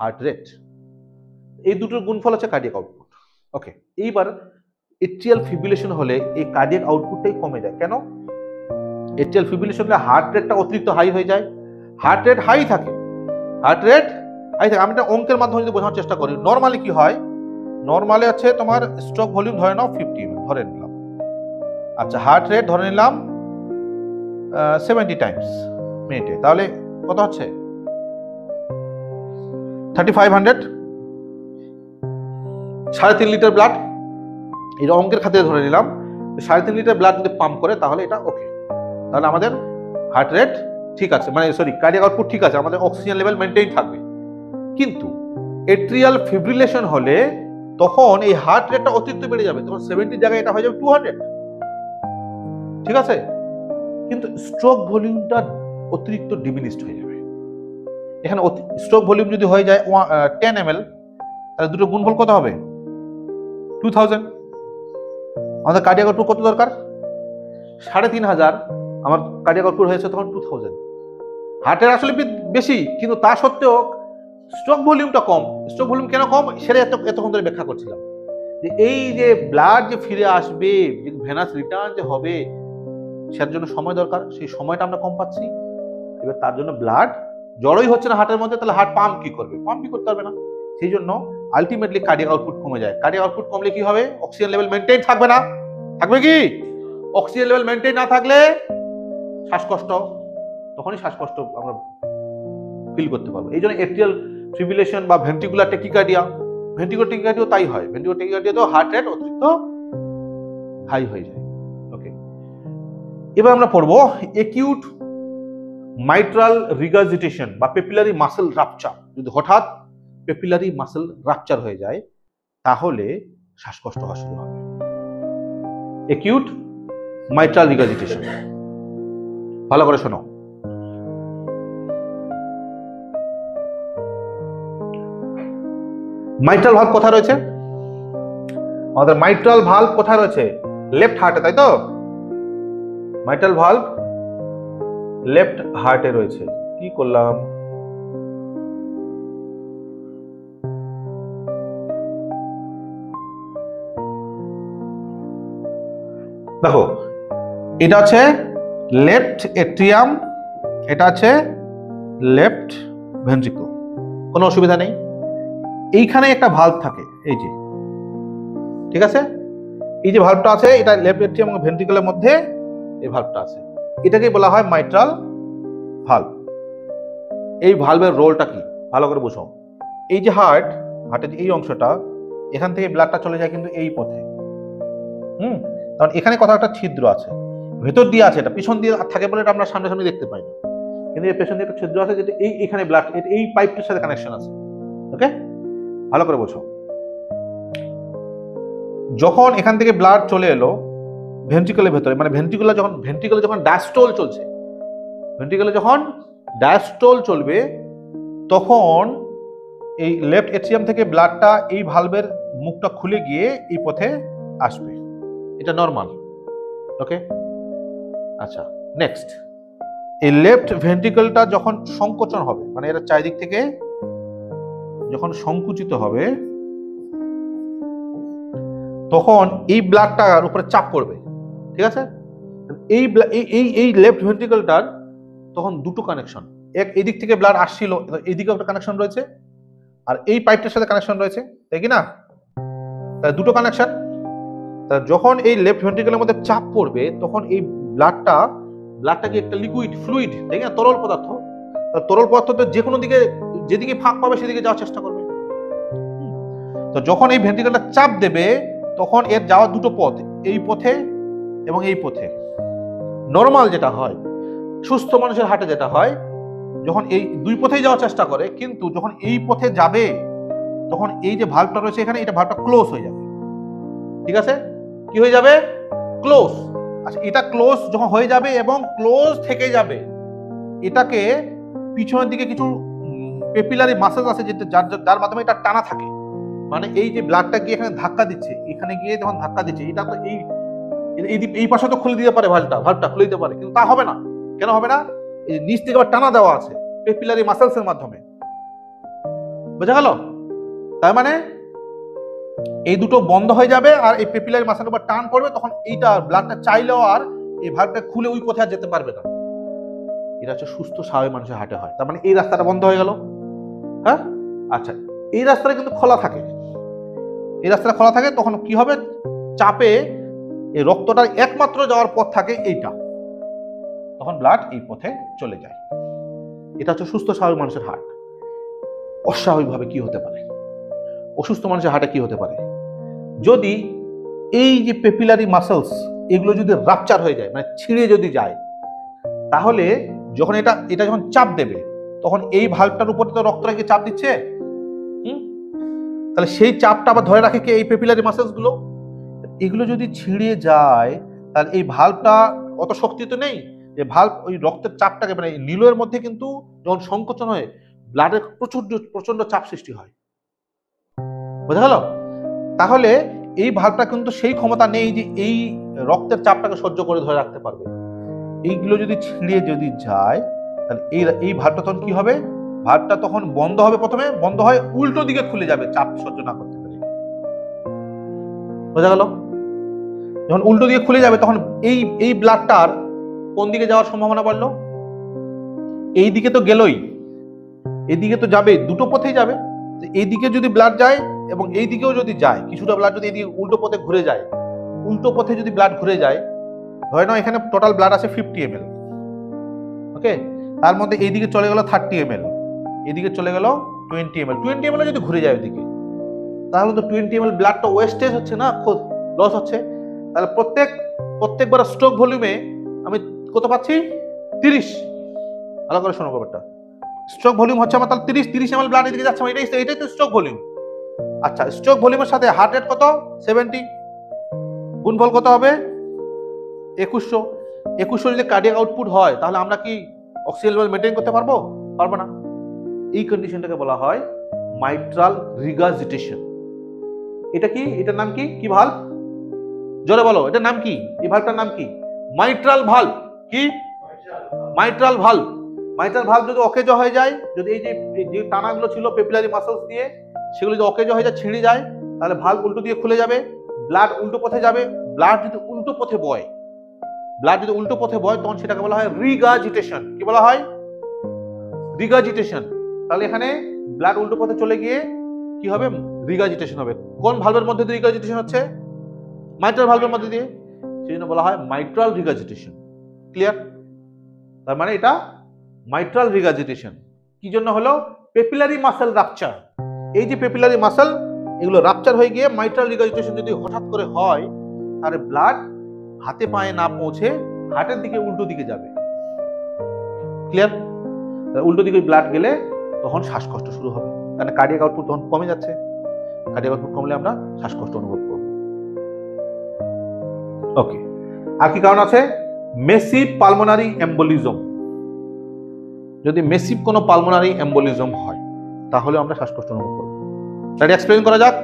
হার্ট রেট। এই দুটোর গুণফল হচ্ছে কার্ডিয়াক আউটপুট। ওকে, এইবার এট্রিয়াল ফিব্রিলেশন হলে এই কার্ডিয়াক আউটপুটটাই কমে যায়। কেন? এট্রিয়াল ফিব্রিলেশন হলে হার্ট রেটটা অতিরিক্ত হাই হয়ে যায়। হার্ট রেট হাই থাকে, হার্ট রেট আমি একটা অঙ্কের মাধ্যমে যদি বোঝানোর চেষ্টা করি, নর্মালি কি হয়, নর্মালি আছে তোমার স্ট্রোক ভলিউম ধরে নাও 50 ধরে নিলাম, আচ্ছা হার্ট রেট ধরে নিলাম 70 টাইমস মিনিটে, তাহলে কত হচ্ছে 3500, 3.5 লিটার ব্লাড, এই অঙ্কের খাতিরে ধরে নিলাম 3.5 লিটার ব্লাড যদি পাম্প করে তাহলে এটা ওকে, তাহলে আমাদের হার্ট রেট ঠিক আছে, মানে সরি কার্ডিয়াক আউটপুট ঠিক আছে, আমাদের অক্সিজেন লেভেল মেনটেইন থাকবে। কিন্তু এট্রিয়াল ফিব্রিলেশন হলে তখন এই হার্ট রেটটা অতিরিক্ত বেড়ে যাবে, তখন 70 জায়গায় এটা হয়ে যাবে 200, ঠিক আছে, কিন্তু স্ট্রোক ভলিউমটা অতিরিক্ত ডিমিনিশড হয়ে যাবে। এখানে স্ট্রোক ভলিউম যদি হয়ে যায় 10 ml, তাহলে দুটো গুণফল কত হবে 2000। আমাদের কার্ডিয়াক আউটপুট কত দরকার 3500, আমার কার্ডিয়াক আউটপুট হয়েছে তখন 2000। হার্টের আসলে বেশি, কিন্তু তা সত্ত্বেও স্ট্রোক ভলিউমটা কম। স্ট্রোক ভলিউম কেন কম সেটা এতক্ষণ ধরে ব্যাখ্যা করছিলাম, যে এই যে ব্লাড যে ফিরে আসবে, যে ভেনাস রিটার্ন যে হবে, সেটার জন্য সময় দরকার, সেই সময়টা আমরা কম পাচ্ছি। এবার তার জন্য ব্লাড জড়োই হচ্ছে না হার্টের মধ্যে, তাহলে হার্ট পাম্প কি করবে, পাম্প কি করতে পারবে না, সেই জন্য আলটিমেটলি কার্ডিয়াক আউটপুট কমে যায়। কার্ডিয়াক আউটপুট কমলে কি হবে, অক্সিজেন লেভেল মেনটেইন থাকবে না, থাকবে কি, অক্সিজেন লেভেল মেনটেইন না থাকলে শ্বাসকষ্ট, তখনই শ্বাসকষ্ট আমরা ফিল করতে পারবো। এই জন্য এট্রিয়াল ফিব্রিলেশন বা ভেন্ট্রিকুলার ট্যাকিকার্ডিয়া, ভেন্ট্রিকুলার ট্যাকিকার্ডিয়া তাই হয়, ভেন্ট্রিকুলার ট্যাকিকার্ডিয়া তো হার্ট রেট অতিরিক্ত হাই হয়ে যায়। ওকে, এবার আমরা পড়বো একিউট মাইট্রাল রিগার্জিটেশন বা পেপিলারি মাসেল রাপচার। যদি হঠাৎ পেপিলারি মাসেল রাপচার হয়ে যায় তাহলে শ্বাসকষ্ট হওয়া শুরু হবে। একিউট মাইট্রাল রিগার্জিটেশন, ভালো করে শোনো। মাইট্রাল ভালভ কোথায় রয়েছে, আমাদের মাইট্রাল ভালভ কোথায় রয়েছে, লেফট হার্টে, তাই তো, মাইট্রাল ভালভ লেফট হার্টে রয়েছে। কি করলাম, দেখো এটা আছে লেফট এট্রিয়াম, এটা আছে লেফট ভেন্ট্রিকল, কোনো অসুবিধা নেই। এইখানে একটা ভালভ থাকে, এই যে, ঠিক আছে, এই যে ভালভটা আছে এটা লেফট এট্রিয়াম এবং ভেন্ট্রিকলের মধ্যে এই ভালভটা আছে, এটাকে বলা হয় মাইট্রাল ভালভ। এই ভালভের রোলটা কি ভালো করে বুঝো। এই যে হার্টের এই অংশটা, এখান থেকে ব্লাডটা চলে যায় কিন্তু এই পথে, কারণ এখানে কোথাও একটা ছিদ্র আছে, ভেতর দিয়ে আছে, এটা পিছন দিয়ে থাকে বলে এটা আমরা সামনে দেখতে পাই না, কিন্তু এর পেছন দিয়ে একটা ছিদ্র আছে যেটা এইখানে ব্লাড এই পাইপটির সাথে কানেকশন আছে। ওকে, ভালো করে বোঝো। যখন এখান থেকে ব্লাড চলে এলো ভেন্ট্রিকলের ভেতরে, মানে ভেন্ট্রিকলে যখন ডায়াস্টোল চলছে, ভেন্ট্রিকলে যখন ডায়াস্টোল চলবে তখন এই লেফট এট্রিয়াম থেকে ব্লাডটা এই ভালভের মুখটা খুলে গিয়ে এই পথে আসবে, এটা নর্মাল। ওকে, আচ্ছা নেক্সট, এই লেফট ভেন্ট্রিকলটা যখন সংকোচন হবে, মানে এর চারিদিক থেকে যখন সংকুচিত হবে তখন এই ব্লাডটার উপরে চাপ পড়বে, ঠিক আছে। এই লেফট ভেন্ট্রিকলটার তখন দুটো কানেকশন, এই দিক থেকে ব্লাড আসছিল, এইদিকে একটা কানেকশন রয়েছে, আর এই পাইপটার সাথে কানেকশন রয়েছে, তাই কি না, তাই দুটো কানেকশন। যখন এই লেফট ভেন্ট্রিকলের মধ্যে চাপ পড়বে তখন এই ব্লাডটা কি একটা লিকুইড ফ্লুইড, তাই না, তরল পদার্থ, তরল পদার্থ তো যে কোনো দিকে, যেদিকে ফাঁক পাবে সেদিকে যাওয়ার চেষ্টা করবে। তো যখন এই ভেন্ট্রিকলটা চাপ দেবে তখন এর যাওয়ার দুটো পথ, এই পথে এবং এই পথে। নর্মাল যেটা হয়, সুস্থ মানুষের হার্টে যেটা হয়, যখন এই দুই পথেই যাওয়ার চেষ্টা করে, কিন্তু যখন এই পথে যাবে তখন এই যে ভালভটা রয়েছে এখানে, এটা ভালভটা ক্লোজ হয়ে যাবে, ঠিক আছে, কি হয়ে যাবে, ক্লোজ। আচ্ছা, এটা ক্লোজ যখন হয়ে যাবে এবং ক্লোজ থেকে যাবে, এটাকে পিছনের দিকে কিছু পেপিলারি মাসেল আছে যেটা যার মাধ্যমে এটা টানা থাকে, মানে এই যে ব্লাডটা গিয়ে এখানে ধাক্কা দিচ্ছে, এখানে গিয়ে যখন ধাক্কা দিচ্ছে, এটা তো এই পাশে তো খুলে দিতে পারে, ভালভটা খুলে দিতে পারে, কিন্তু তা হবে না। কেন হবে না, এই নিচ থেকে টানা দেওয়া আছে পেপিলারি মাসেলসের মাধ্যমে, বোঝা গেল। তার মানে এই দুটো বন্ধ হয়ে যাবে আর এই পেপিলারি মাসেলের উপর টান পড়বে, তখন এইটা ব্লাডটা চাইলেও আর এই ভালভটা খুলে ওই পথে আর যেতে পারবে না। এটা হচ্ছে সুস্থ স্বাভাবিক মানুষের হার্টে হয়, তার মানে এই রাস্তাটা বন্ধ হয়ে গেল। হ্যাঁ, আচ্ছা, এই রাস্তাটা কিন্তু খোলা থাকে, এই রাস্তাটা খোলা থাকে, তখন কি হবে, চাপে এই রক্তটার একমাত্র যাওয়ার পথ থাকে এইটা, তখন ব্লাড এই পথে চলে যায়। এটা হচ্ছে সুস্থ স্বাভাবিক মানুষের হার্ট। অস্বাভাবিকভাবে কি হতে পারে, অসুস্থ মানুষের হার্টে কি হতে পারে, যদি এই যে পেপিলারি মাসেলস এগুলো যদি রাপচার হয়ে যায়, মানে ছিঁড়ে যদি যায়, তাহলে যখন এটা যখন চাপ দেবে, তখন এই ভালভটার উপরে তো রক্তটা কি চাপ দিচ্ছে, তাহলে সেই চাপটা আবার ধরে রাখে কি এই পেপিলারি মাসেলস গুলো। এগুলো যদি ছিঁড়ে যায়, তাহলে এই ভালভটা অত শক্তি তো নেই, যে ভালভ ওই রক্তের চাপটাকে, মানে নিলয়ের মধ্যে কিন্তু যখন সংকোচন হয়, ব্লাডের প্রচন্ড চাপ সৃষ্টি হয়, বোঝা গেল? তাহলে এই ভালভটা কিন্তু সেই ক্ষমতা নেই যে এই রক্তের চাপটাকে সহ্য করে ধরে রাখতে পারবে। এইগুলো যদি ছিঁড়ে যদি যায়, তাহলে এই ভালভটা তখন কি হবে, ভালভটা তখন বন্ধ হবে, প্রথমে বন্ধ হয়, উল্টো দিকে খুলে যাবে চাপ সহ্য না করতে পারে, বোঝা গেল? যখন উল্টো দিকে খুলে যাবে, তখন এই ব্লাডটার কোন দিকে যাওয়ার সম্ভাবনা বাড়লো, এই দিকে তো গেলই, এইদিকে তো যাবে, দুটো পথেই যাবে। এইদিকে যদি ব্লাড যায় এবং এই দিকেও যদি যায়, কিছুটা ব্লাড যদি এদিকে উল্টো পথে ঘুরে যায়, উল্টো পথে যদি ব্লাড ঘুরে যায়, ধরে নাও এখানে টোটাল ব্লাড আছে 50 ml, ওকে, তার মধ্যে এইদিকে চলে গেল 30 ml, এদিকে চলে গেল 20 ml, 20 ml যদি ঘুরে যায় ওইদিকে, তাহলে তো 20 ml ব্লাডটা ওয়েস্টেজ হচ্ছে না, লস হচ্ছে। তাহলে প্রত্যেকবার স্ট্রোক ভলিউমে আমি কত পাচ্ছি, 30। ভালো করে শোনো ব্যাপারটা, স্ট্রোক ভলিউম হচ্ছে আমার তাহলে 30 ml ব্লাড এদিকে যাচ্ছে, এটাই তো স্ট্রোক ভলিউম। আচ্ছা, স্ট্রোক ভলিউমের সাথে হার্ট রেট কত, 70, গুণফল কত হবে, 2100 যদি কার্ডিয়াক আউটপুট হয়, তাহলে আমরা কি অক্সিজেন লেভেল মেইনটেইন করতে পারবো না? এই কন্ডিশনটাকে বলা হয় মাইট্রাল রিগার্জিটেশন। এটা কি, এটার নাম কি, কি ভালভ, জোরে বলো, এটার নাম কি, এই ভালভটার নাম কি, মাইট্রাল ভালভ। কি, মাইট্রাল ভালভ। মাইট্রাল ভালভ যদি অকেজ হয়ে যায়, যদি এই যে টানাগুলো ছিল পেপিলারি মাসেলস দিয়ে, সেগুলো যদি অকেজ হয়ে যায়, ছিঁড়ে যায়, তাহলে ভালভ উল্টো দিয়ে খুলে যাবে, ব্লাড উল্টো পথে যাবে। ব্লাড যদি উল্টো পথে বয়, তখন সেটাকে বলা হয় রিগার্জিটেশন। কি বলা হয়, রিগার্জিটেশন। তাহলে এখানে ব্লাড উল্টো পথে চলে গিয়ে কি হবে, রিগার্জিটেশন হবে। কোন ভালভের মধ্যে দিয়ে রিগার্জিটেশন হচ্ছে, মাইট্রাল ভালভের মধ্যে দিয়ে, সেই জন্য বলা হয় মাইট্রাল রিগার্জিটেশন। ক্লিয়ার? তার মানে এটা মাইট্রাল রিগার্জিটেশন কি জন্য হলো, পেপিলারি মাসেল রাপচার। এই যে পেপিলারি মাসেল এগুলো রাপচার হয়ে গিয়ে মাইট্রাল রিগার্জিটেশন যদি হঠাৎ করে হয়, তাহলে ব্লাড হাতে পায়ে না পৌঁছে হার্টের দিকে উল্টো দিকে যাবে। ক্লিয়ার? উল্টো দিকে ব্লাড গেলে তখন শ্বাসকষ্ট শুরু হবে, কারণ কার্ডিয়াক আউটপুট তখন কমে যাচ্ছে। কার্ডিয়াক আউটপুট কমলে আমরা শ্বাসকষ্ট অনুভব করব। ওকে, আর কি কারণ আছে, মেসিভ পালমোনারি এম্বোলিজম। যদি মেসিভ কোনো পালমোনারি এম্বোলিজম হয়, তাহলে আমরা শ্বাসকষ্ট অনুভব করব। তাহলে এক্সপ্লেইন করা যাক।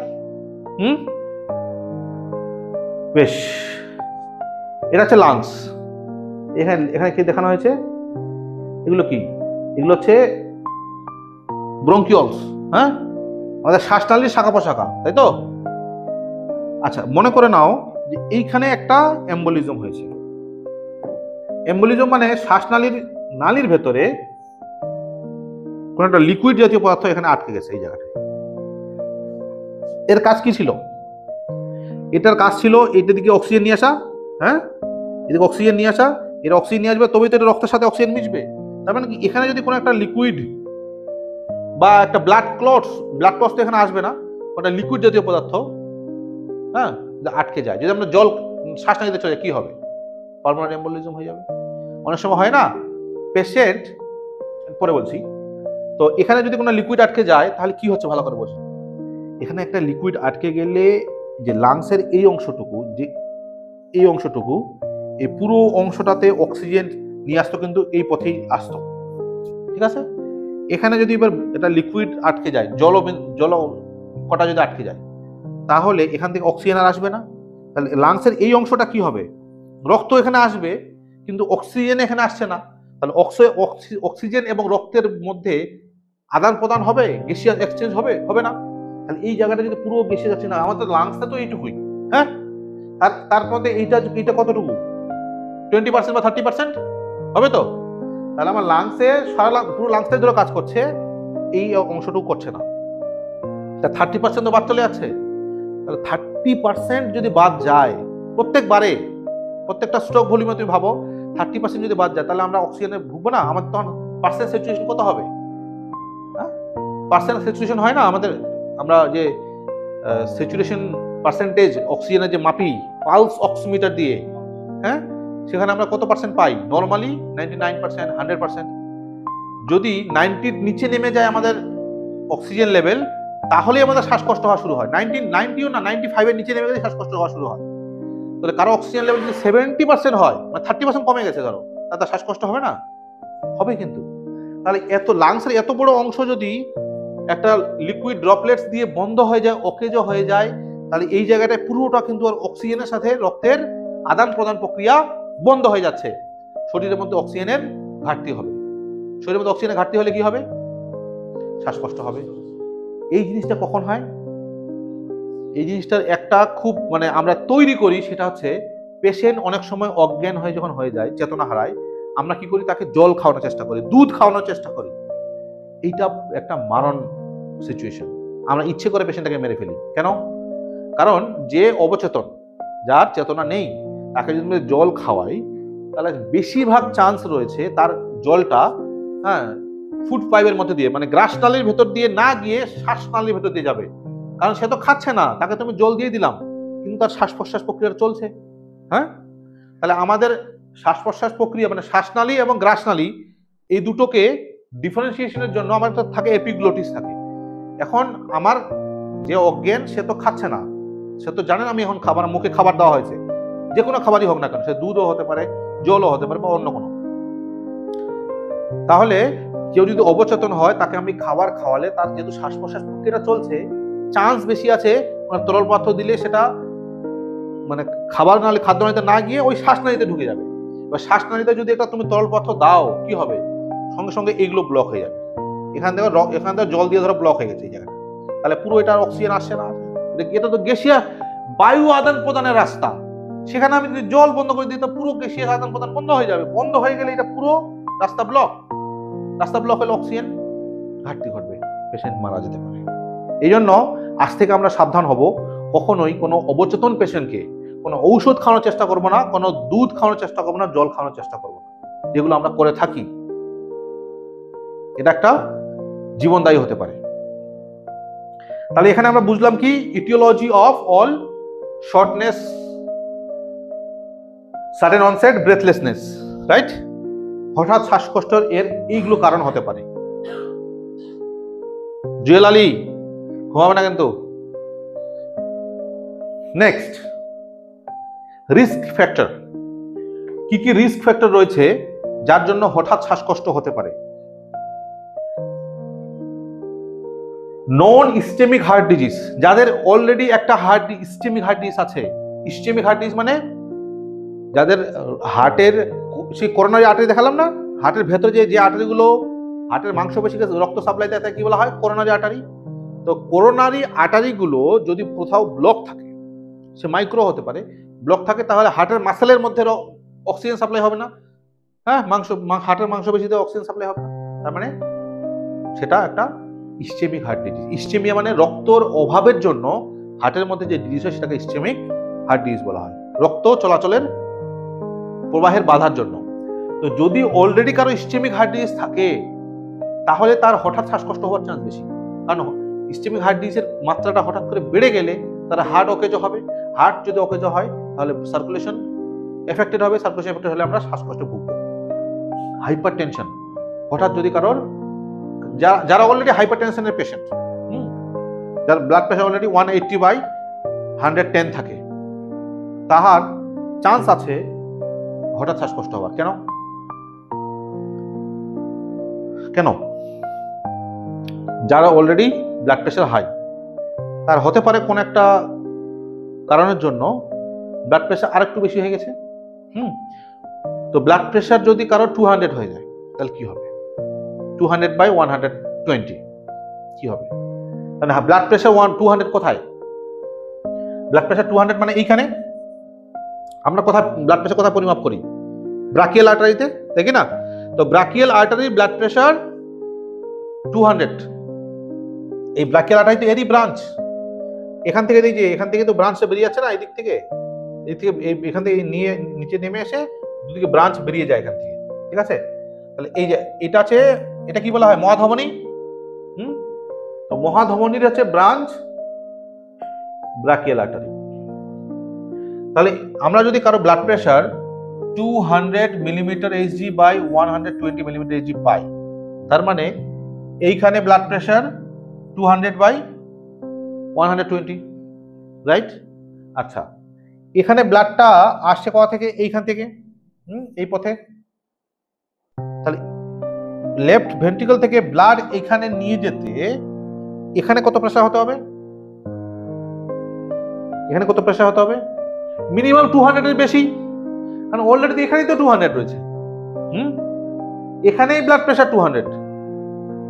বেশ, এটা হচ্ছে লাংস। এখানে কি দেখানো হয়েছে, এগুলো কি, এগুলো হচ্ছে ব্রঙ্কিওলস, হ্যাঁ, আমাদের শ্বাসনালীর শাখা প্রশাখা, তাই তো? আচ্ছা, মনে করে নাও যে এইখানে একটা এম্বোলিজম হয়েছে। এম্বোলিজম মানে নালীর ভেতরে কোন একটা লিকুইড জাতীয় পদার্থ এখানে আটকে গেছে এই জায়গাটায়। এর কাজ কি ছিল, এটার কাজ ছিল এইটা দিকে অক্সিজেন নিয়ে আসা, হ্যাঁ, এদিকে অক্সিজেন নিয়ে আসা, এর অক্সিজেন নিয়ে আসবে, তবেই তো এটা রক্তের সাথে অক্সিজেন মিশবে। তার মানে কি, এখানে যদি কোনো একটা লিকুইড বা একটা ব্লাড ক্লটস তো এখানে আসবে না, ওটা লিকুইড জাতীয় পদার্থ, হ্যাঁ, আটকে যায়। যদি আমরা জল শ্বাস না নিতে চলে, কি হবে, পালমোনারি এম্বোলিজম হয়ে যাবে। অনেক সময় হয় না, পেশেন্ট, পরে বলছি, তো এখানে যদি কোনো লিকুইড আটকে যায়, তাহলে কি হচ্ছে ভালো করে বলছি। এখানে একটা লিকুইড আটকে গেলে যে লাংসের এই অংশটুকু, এই পুরো অংশটাতে অক্সিজেন নিয়ে আসতো, কিন্তু এই পথেই আসতো, ঠিক আছে? এখানে যদি এবার এটা লিকুইড আটকে যায়, জল কটা যদি আটকে যায়, তাহলে এখান থেকে অক্সিজেন আর আসবে না। তাহলে লাংসের এই অংশটা কি হবে, রক্ত এখানে আসবে কিন্তু অক্সিজেন এখানে আসছে না। তাহলে অক্সিজেন এবং রক্তের মধ্যে আদান প্রদান হবে, গ্যাসিয়াস এক্সচেঞ্জ হবে না। তাহলে এই জায়গাটা যদি পুরো গ্যাসিয়াস যাচ্ছে না, আমাদের লাংসটা তো এইটুকুই, হ্যাঁ, তার মধ্যে এইটা কতটুকু, 20% বা 30% হবে তো। তাহলে আমার লাংসে পুরো লাংসটাই ধরে কাজ করছে, এই অংশটুকু করছে না। তা 30% তো বাদ চলে যাচ্ছে। তাহলে 30% যদি বাদ যায় প্রত্যেকবারে, প্রত্যেকটা স্ট্রোক ভলিউমে তুমি ভাবো 30% যদি বাদ যায়, তাহলে আমরা অক্সিজেনে ভুগবো না? আমাদের তখন পার্সেন্ট স্যাচুরেশন কত হবে? হ্যাঁ, পার্সেন্ট স্যাচুরেশন হয় না আমাদের, আমরা যে স্যাচুরেশন পার্সেন্টেজ অক্সিজেনের যে মাপি পালস অক্সিমিটার দিয়ে, হ্যাঁ, সেখানে আমরা কত পার্সেন্ট পাই? নর্মালি 99%, 100%। যদি 90 নিচে নেমে যায় আমাদের অক্সিজেন লেভেল, তাহলেই আমাদের শ্বাসকষ্ট হওয়া শুরু হয়। 90ও না, 95 এর নিচে নেমে গেলে শ্বাসকষ্ট হওয়া শুরু হয়। তাহলে কারো অক্সিজেন লেভেল যদি 70% হয়, মানে 30% কমে গেছে ধরো, তার শ্বাসকষ্ট হবে না? হবে কিন্তু। তাহলে এত লাংসের এত বড় অংশ যদি একটা লিকুইড ড্রপলেটস দিয়ে বন্ধ হয়ে যায়, অকেজো হয়ে যায়, তাহলে এই জায়গাটায় পুরোটা কিন্তু আর অক্সিজেনের সাথে রক্তের আদান প্রদান প্রক্রিয়া বন্ধ হয়ে যাচ্ছে। শরীরের মধ্যে অক্সিজেনের ঘাটতি হবে। শরীরের মধ্যে অক্সিজেনের ঘাটতি হলে কি হবে? শ্বাসকষ্ট হবে। এই জিনিসটা কখন হয়? এই জিনিসটার একটা খুব মানে আমরা তৈরি করি, সেটা হচ্ছে পেশেন্ট অনেক সময় অজ্ঞান হয়ে যখন হয়ে যায়, চেতনা হারায়, আমরা কি করি? তাকে জল খাওয়ানোর চেষ্টা করি, দুধ খাওয়ানোর চেষ্টা করি। এইটা একটা মারণ সিচুয়েশন। আমরা ইচ্ছে করে পেশেন্টটাকে মেরে ফেলি। কেন? কারণ যে অবচেতন, যার চেতনা নেই, তাকে যদি জল খাওয়াই, তাহলে বেশিরভাগ চান্স রয়েছে তার জলটা, হ্যাঁ, ফুড পাইপের মধ্যে দিয়ে, মানে গ্রাসনালীর ভেতর দিয়ে না গিয়ে শ্বাসনালীর ভেতর দিয়ে যাবে। কারণ সে তো খাচ্ছে না, তাকে তুমি জল দিয়ে দিলাম, কিন্তু তার শ্বাস প্রশ্বাস প্রক্রিয়া চলছে। হ্যাঁ, তাহলে আমাদের শ্বাস প্রশ্বাস প্রক্রিয়া মানে শ্বাসনালী এবং গ্রাসনালী, এই দুটোকে ডিফারেন্সিয়েশনের জন্য আমার থাকে এপিগ্লোটিস থাকে। এখন আমার যে অজ্ঞান, সে তো খাচ্ছে না, সে তো জানে না আমি এখন খাবার, মুখে খাবার দেওয়া হয়েছে, যে কোনো খাবারই হোক না কেন, সে দুধও হতে পারে, জলও হতে পারে, বা অন্য কোনো। তাহলে কেউ যদি অবচেতন হয়, তাকে আমি খাবার খাওয়ালে তার যেহেতু শ্বাস প্রশ্বাস প্রক্রিয়াটা চলছে, চান্স বেশি আছে মানে তরল পদার্থ দিলে সেটা মানে খাবার নালে খাদ্যনালীতে না গিয়ে ওই শ্বাসনালীতে ঢুকে যাবে। এবার শ্বাসনালীতে যদি একটা তুমি তরল পদার্থ দাও, কি হবে? সঙ্গে সঙ্গে এগুলো ব্লক হয়ে যাবে। এখান থেকে জল দিয়ে ধরো ব্লক হয়ে গেছে এই জায়গাটা, তাহলে পুরো এটা অক্সিজেন আসছে না। এটা তো গ্যাসীয় বায়ু আদান প্রদানের রাস্তা, সেখানে আমি যদি জল বন্ধ করে দিই, তো পুরো গ্যাসীয় আদান প্রদান বন্ধ হয়ে যাবে। বন্ধ হয়ে গেলে এটা পুরো রাস্তা ব্লক। রাস্তা ব্লক হলে অক্সিজেন ঘাটতি ঘটবে, পেশেন্ট মারা যেতে পারে। এই জন্য আজ থেকে আমরা সাবধান হব, কখনোই কোনো অবচেতন পেশেন্টকে কোনো ঔষধ খাওয়ানোর চেষ্টা করবো না, কোনো দুধ খাওয়ানোর চেষ্টা করবো না, জল খাওয়ানোর চেষ্টা করবো না, যেগুলো আমরা করে থাকি। এটা একটা জীবনদায়ী হতে পারে। তাহলে এখানে আমরা বুঝলাম কি? Aetiology of all shortness, sudden onset breathlessness, right? হঠাৎ শ্বাসকষ্টের এর এইগুলো কারণ হতে পারে। জুয়েল আলী ঘুমাবে না কিন্তু। Next, risk factor. কি কি রিস্ক ফ্যাক্টর রয়েছে যার জন্য হঠাৎ শ্বাসকষ্ট হতে পারে? নন ইস্টেমিক হার্ট ডিজিজ, যাদের অলরেডি একটা ইস্টেমিক হার্ট ডিজিজ আছে। ইস্টেমিক হার্ট ডিজিজ মানে যাদের হার্টের সেই করোনারি আর্টারি দেখালাম না, হার্টের ভেতরে যে আর্টারিগুলো হার্টের মাংসপেশিকে রক্ত সাপ্লাই দেয়, তাকে কি বলা হয়? Coronary artery. তো করোনারি আর্টারিগুলো যদি কোথাও ব্লক থাকে, সে মাইক্রো হতে পারে, ব্লক থাকে, তাহলে হার্টের মাসেলের মধ্যে অক্সিজেন সাপ্লাই হবে না। হ্যাঁ, হার্টের মাংসপেশিতে অক্সিজেন সাপ্লাই হবে না, তার মানে সেটা একটা ইস্টেমিক হার্ট ডিজিজ। ইস্টেমিয়া মানে রক্তর অভাবের জন্য হার্টের মধ্যে যে ডিজিজ হয় সেটাকে ইস্টেমিক হার্ট ডিজিজ বলা হয়, রক্ত চলাচলের প্রবাহের বাধার জন্য। তো যদি অলরেডি কারো ইস্টেমিক হার্ট ডিজিজ থাকে, তাহলে তার হঠাৎ শ্বাসকষ্ট হওয়ার চান্স বেশি। কারণ ইস্টেমিক হার্ট ডিজিজের মাত্রাটা হঠাৎ করে বেড়ে গেলে তার হার্ট অকেজো হবে। হার্ট যদি অকেজো হয়, তাহলে সার্কুলেশন এফেক্টেড হবে। সার্কুলেশন এফেক্টেড হলে আমরা শ্বাসকষ্ট ভুগবো। হাইপার টেনশন, হঠাৎ যদি কারোর, যারা অলরেডি হাইপার টেনশনের পেশেন্ট, যার ব্লাড প্রেশার অলরেডি 180/110 থাকে, তাহার চান্স আছে হঠাৎ শ্বাসকষ্ট হওয়ার। কেন? যারা অলরেডি ব্লাড প্রেশার হাই, তার হতে পারে কোন একটা কারণের জন্য ব্লাড প্রেশার আরেকটু বেশি হয়ে গেছে। তো ব্লাড প্রেশার যদি কারো 200 হয়ে যায়, তাহলে কি হবে? 200/120 কি হবে? মানে ব্লাড প্রেশার 200 কোথায়? ব্লাড প্রেশার 200 মানে এইখানে। আমরা ব্লাড প্রেশার কোথায় পরিমাপ করি? ব্রাকিয়াল আর্টারিতে, দেখি না? তো ব্রাকিয়াল আর্টারির ব্লাড প্রেশার 200, এই ব্রাকিয়াল আর্টারি তো এরই ব্রাঞ্চ। এখান থেকে এই যে এখান থেকে তো ব্রাঞ্চটা বেরিয়ে যাচ্ছে না, এই দিক থেকে এখান থেকে নিয়ে নিচে নেমে এসে দুদিকে ব্রাঞ্চ বেরিয়ে যায় এখান থেকে, ঠিক আছে। তাহলে এই যে এটা আছে, এটা কি বলা হয়, মহাধমনী। তো মহাধমনীর হচ্ছে ব্রাঞ্চ ব্রাকিয়াল আর্টারি। তাহলে আমরা যদি কারো blood pressure 200 millimetre HG by 120 millimetre HG পাই, তার মানে এইখানে ব্লাড প্রেশার 200 বাই 120, রাইট। আচ্ছা, এখানে ব্লাডটা আসছে কোথা থেকে, এইখান থেকে, এই পথে। তাহলে লেফট ভেন্ট্রিকল থেকে ব্লাড এখানে নিয়ে যেতে এখানে কত প্রেসার হতে হবে, এখানে কত প্রেসার হতে হবে, মিনিমাম 200 এর বেশি, কারণ অলরেডি এখানেই তো 200 রয়েছে। এখানেই ব্লাড প্রেসার 200,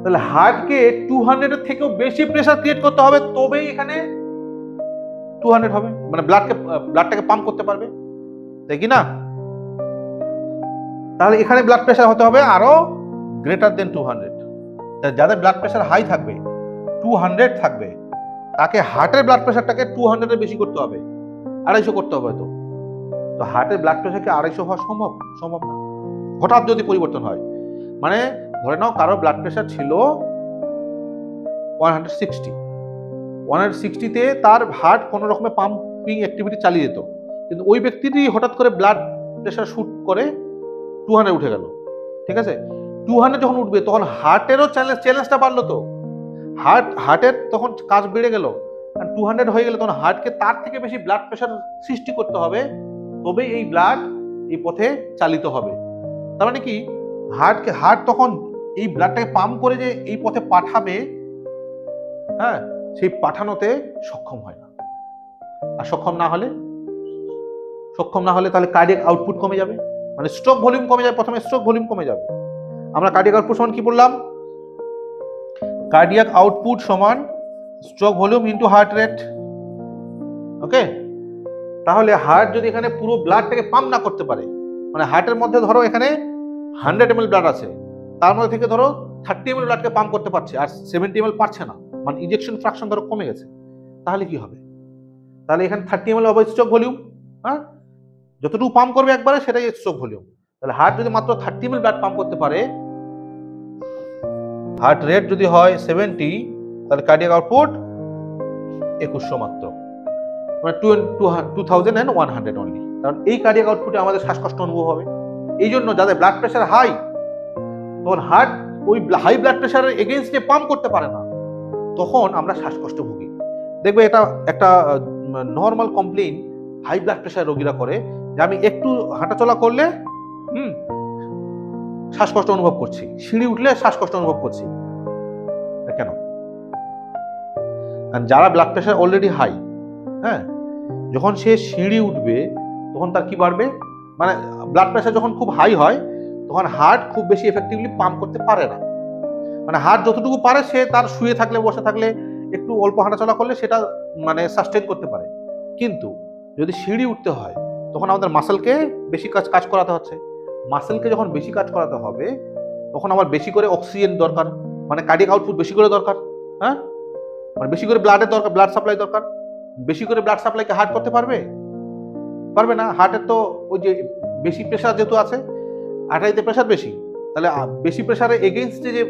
তাহলে হার্টকে 200 এর থেকেও বেশি প্রেসার ক্রিয়েট করতে হবে, তবেই এখানে 200 হবে, মানে ব্লাডটাকে পাম্প করতে পারবে, তাই কি না। তাহলে এখানে ব্লাড প্রেসার হতে হবে আরো গ্রেটার দেন 200। যাদের ব্লাড প্রেসার হাই থাকবে, 200 থাকবে, তাকে হার্টের ব্লাড প্রেসারটাকে 200 এর বেশি করতে হবে, 250 করতে হবে। তো হার্টের ব্লাড প্রেসার কি 250 হওয়া সম্ভব? সম্ভব না, হঠাৎ যদি পরিবর্তন হয়। মানে ধরে নাও কারো ব্লাড প্রেসার ছিল 160 তে তার হার্ট কোন রকমের পাম্পিং অ্যাক্টিভিটি চালিয়ে যেত, কিন্তু ওই ব্যক্তিটি হঠাৎ করে ব্লাড প্রেসার শুট করে 200 উঠে গেল, ঠিক আছে। 200 যখন উঠবে তখন হার্টেরও চ্যালেঞ্জটা বাড়লো, তো হার্টের তখন কাজ বেড়ে গেল, 200 হয়ে গেলে তখন হার্টকে তার থেকে বেশি ব্লাড প্রেসার সৃষ্টি করতে হবে, তবে এই ব্লাড এই পথে চালিত হবে। তার মানে কি, হার্ট তখন এই ব্লাডটাকে পাম্প করে যে এই পথে পাঠাবে, হ্যাঁ, সেই পাঠানোতে সক্ষম হয় না। আর সক্ষম না হলে তাহলে কার্ডিয়াক আউটপুট কমে যাবে, মানে স্ট্রোক ভলিউম কমে যাবে। প্রথমে স্ট্রোক ভলিউম কমে যাবে। আমরা কার্ডিয়াক আউটপুট সমান কি বললাম, কার্ডিয়াক আউটপুট সমান stroke volume into heart rate, okay. তাহলে হার্ট যদি এখানে পুরো ব্লাডটাকে পাম্প না করতে পারে, মানে হার্টের মধ্যে ধরো এখানে 100 ml ব্লাড আছে, তার মধ্যে থেকে ধরো 30 ml ব্লাডকে পাম্প করতে পারছে আর 70 ml পারছে না, মানে ইনজেকশন ফ্র্যাকশন ধরো কমে গেছে, তাহলে কি হবে? তাহলে এখানে 30 ml হবে স্ট্রোক ভলিউম, হ্যাঁ, যতটুকু পাম্প করবে একবারে সেটাই স্ট্রোক ভলিউম। তাহলে হার্ট যদি মাত্র 30 ml ব্লাড পাম্প করতে পারে, হার্ট রেট যদি হয় 70, তাহলে কার্ডিয়াক আউটপুট 2100 মাত্র, মানে 2100 অনলি। কারণ এই কার্ডিয়াক আউটপুটে আমাদের শ্বাসকষ্ট অনুভব হবে। এই জন্য যাদের ব্লাড প্রেসার হাই, তখন হার্ট ওই হাই ব্লাড প্রেসারের এগেইনস্টে পাম্প করতে পারে না, তখন আমরা শ্বাসকষ্ট ভুগি। দেখবে এটা একটা normal complain high blood pressure রোগীরা করে, যে আমি একটু হাঁটাচলা করলে শ্বাসকষ্ট অনুভব করছি, সিঁড়ি উঠলে শ্বাসকষ্ট অনুভব করছি। কেন? যারা ব্লাড প্রেসার অলরেডি হাই, হ্যাঁ, যখন সে সিঁড়ি উঠবে তখন তার কি বাড়বে, মানে ব্লাড প্রেসার যখন খুব হাই হয় তখন হার্ট খুব বেশি এফেক্টিভলি পাম্প করতে পারে না, মানে হার্ট যতটুকু পারে সে তার শুয়ে থাকলে বসে থাকলে একটু অল্প হাঁটাচলা করলে সেটা মানে সাস্টেন করতে পারে। কিন্তু যদি সিঁড়ি উঠতে হয় তখন আমাদের মাসেলকে বেশি কাজ করাতে হচ্ছে। মাসেলকে যখন বেশি কাজ করাতে হবে তখন আমার বেশি করে অক্সিজেন দরকার, মানে কার্ডিয়াক আউটপুট বেশি করে দরকার, হ্যাঁ, মানে বেশি করে ব্লাডের দরকার, ব্লাড সাপ্লাই দরকার। বেশি করে ব্লাড সাপ্লাইকে হার্ট করতে পারবে না। হার্টের তো ওই যে বেশি প্রেসার যেহেতু আছে, আর্টারিতে প্রেসার বেশি, তাহলে বেশি প্রেসারে এগেইনস্টে যে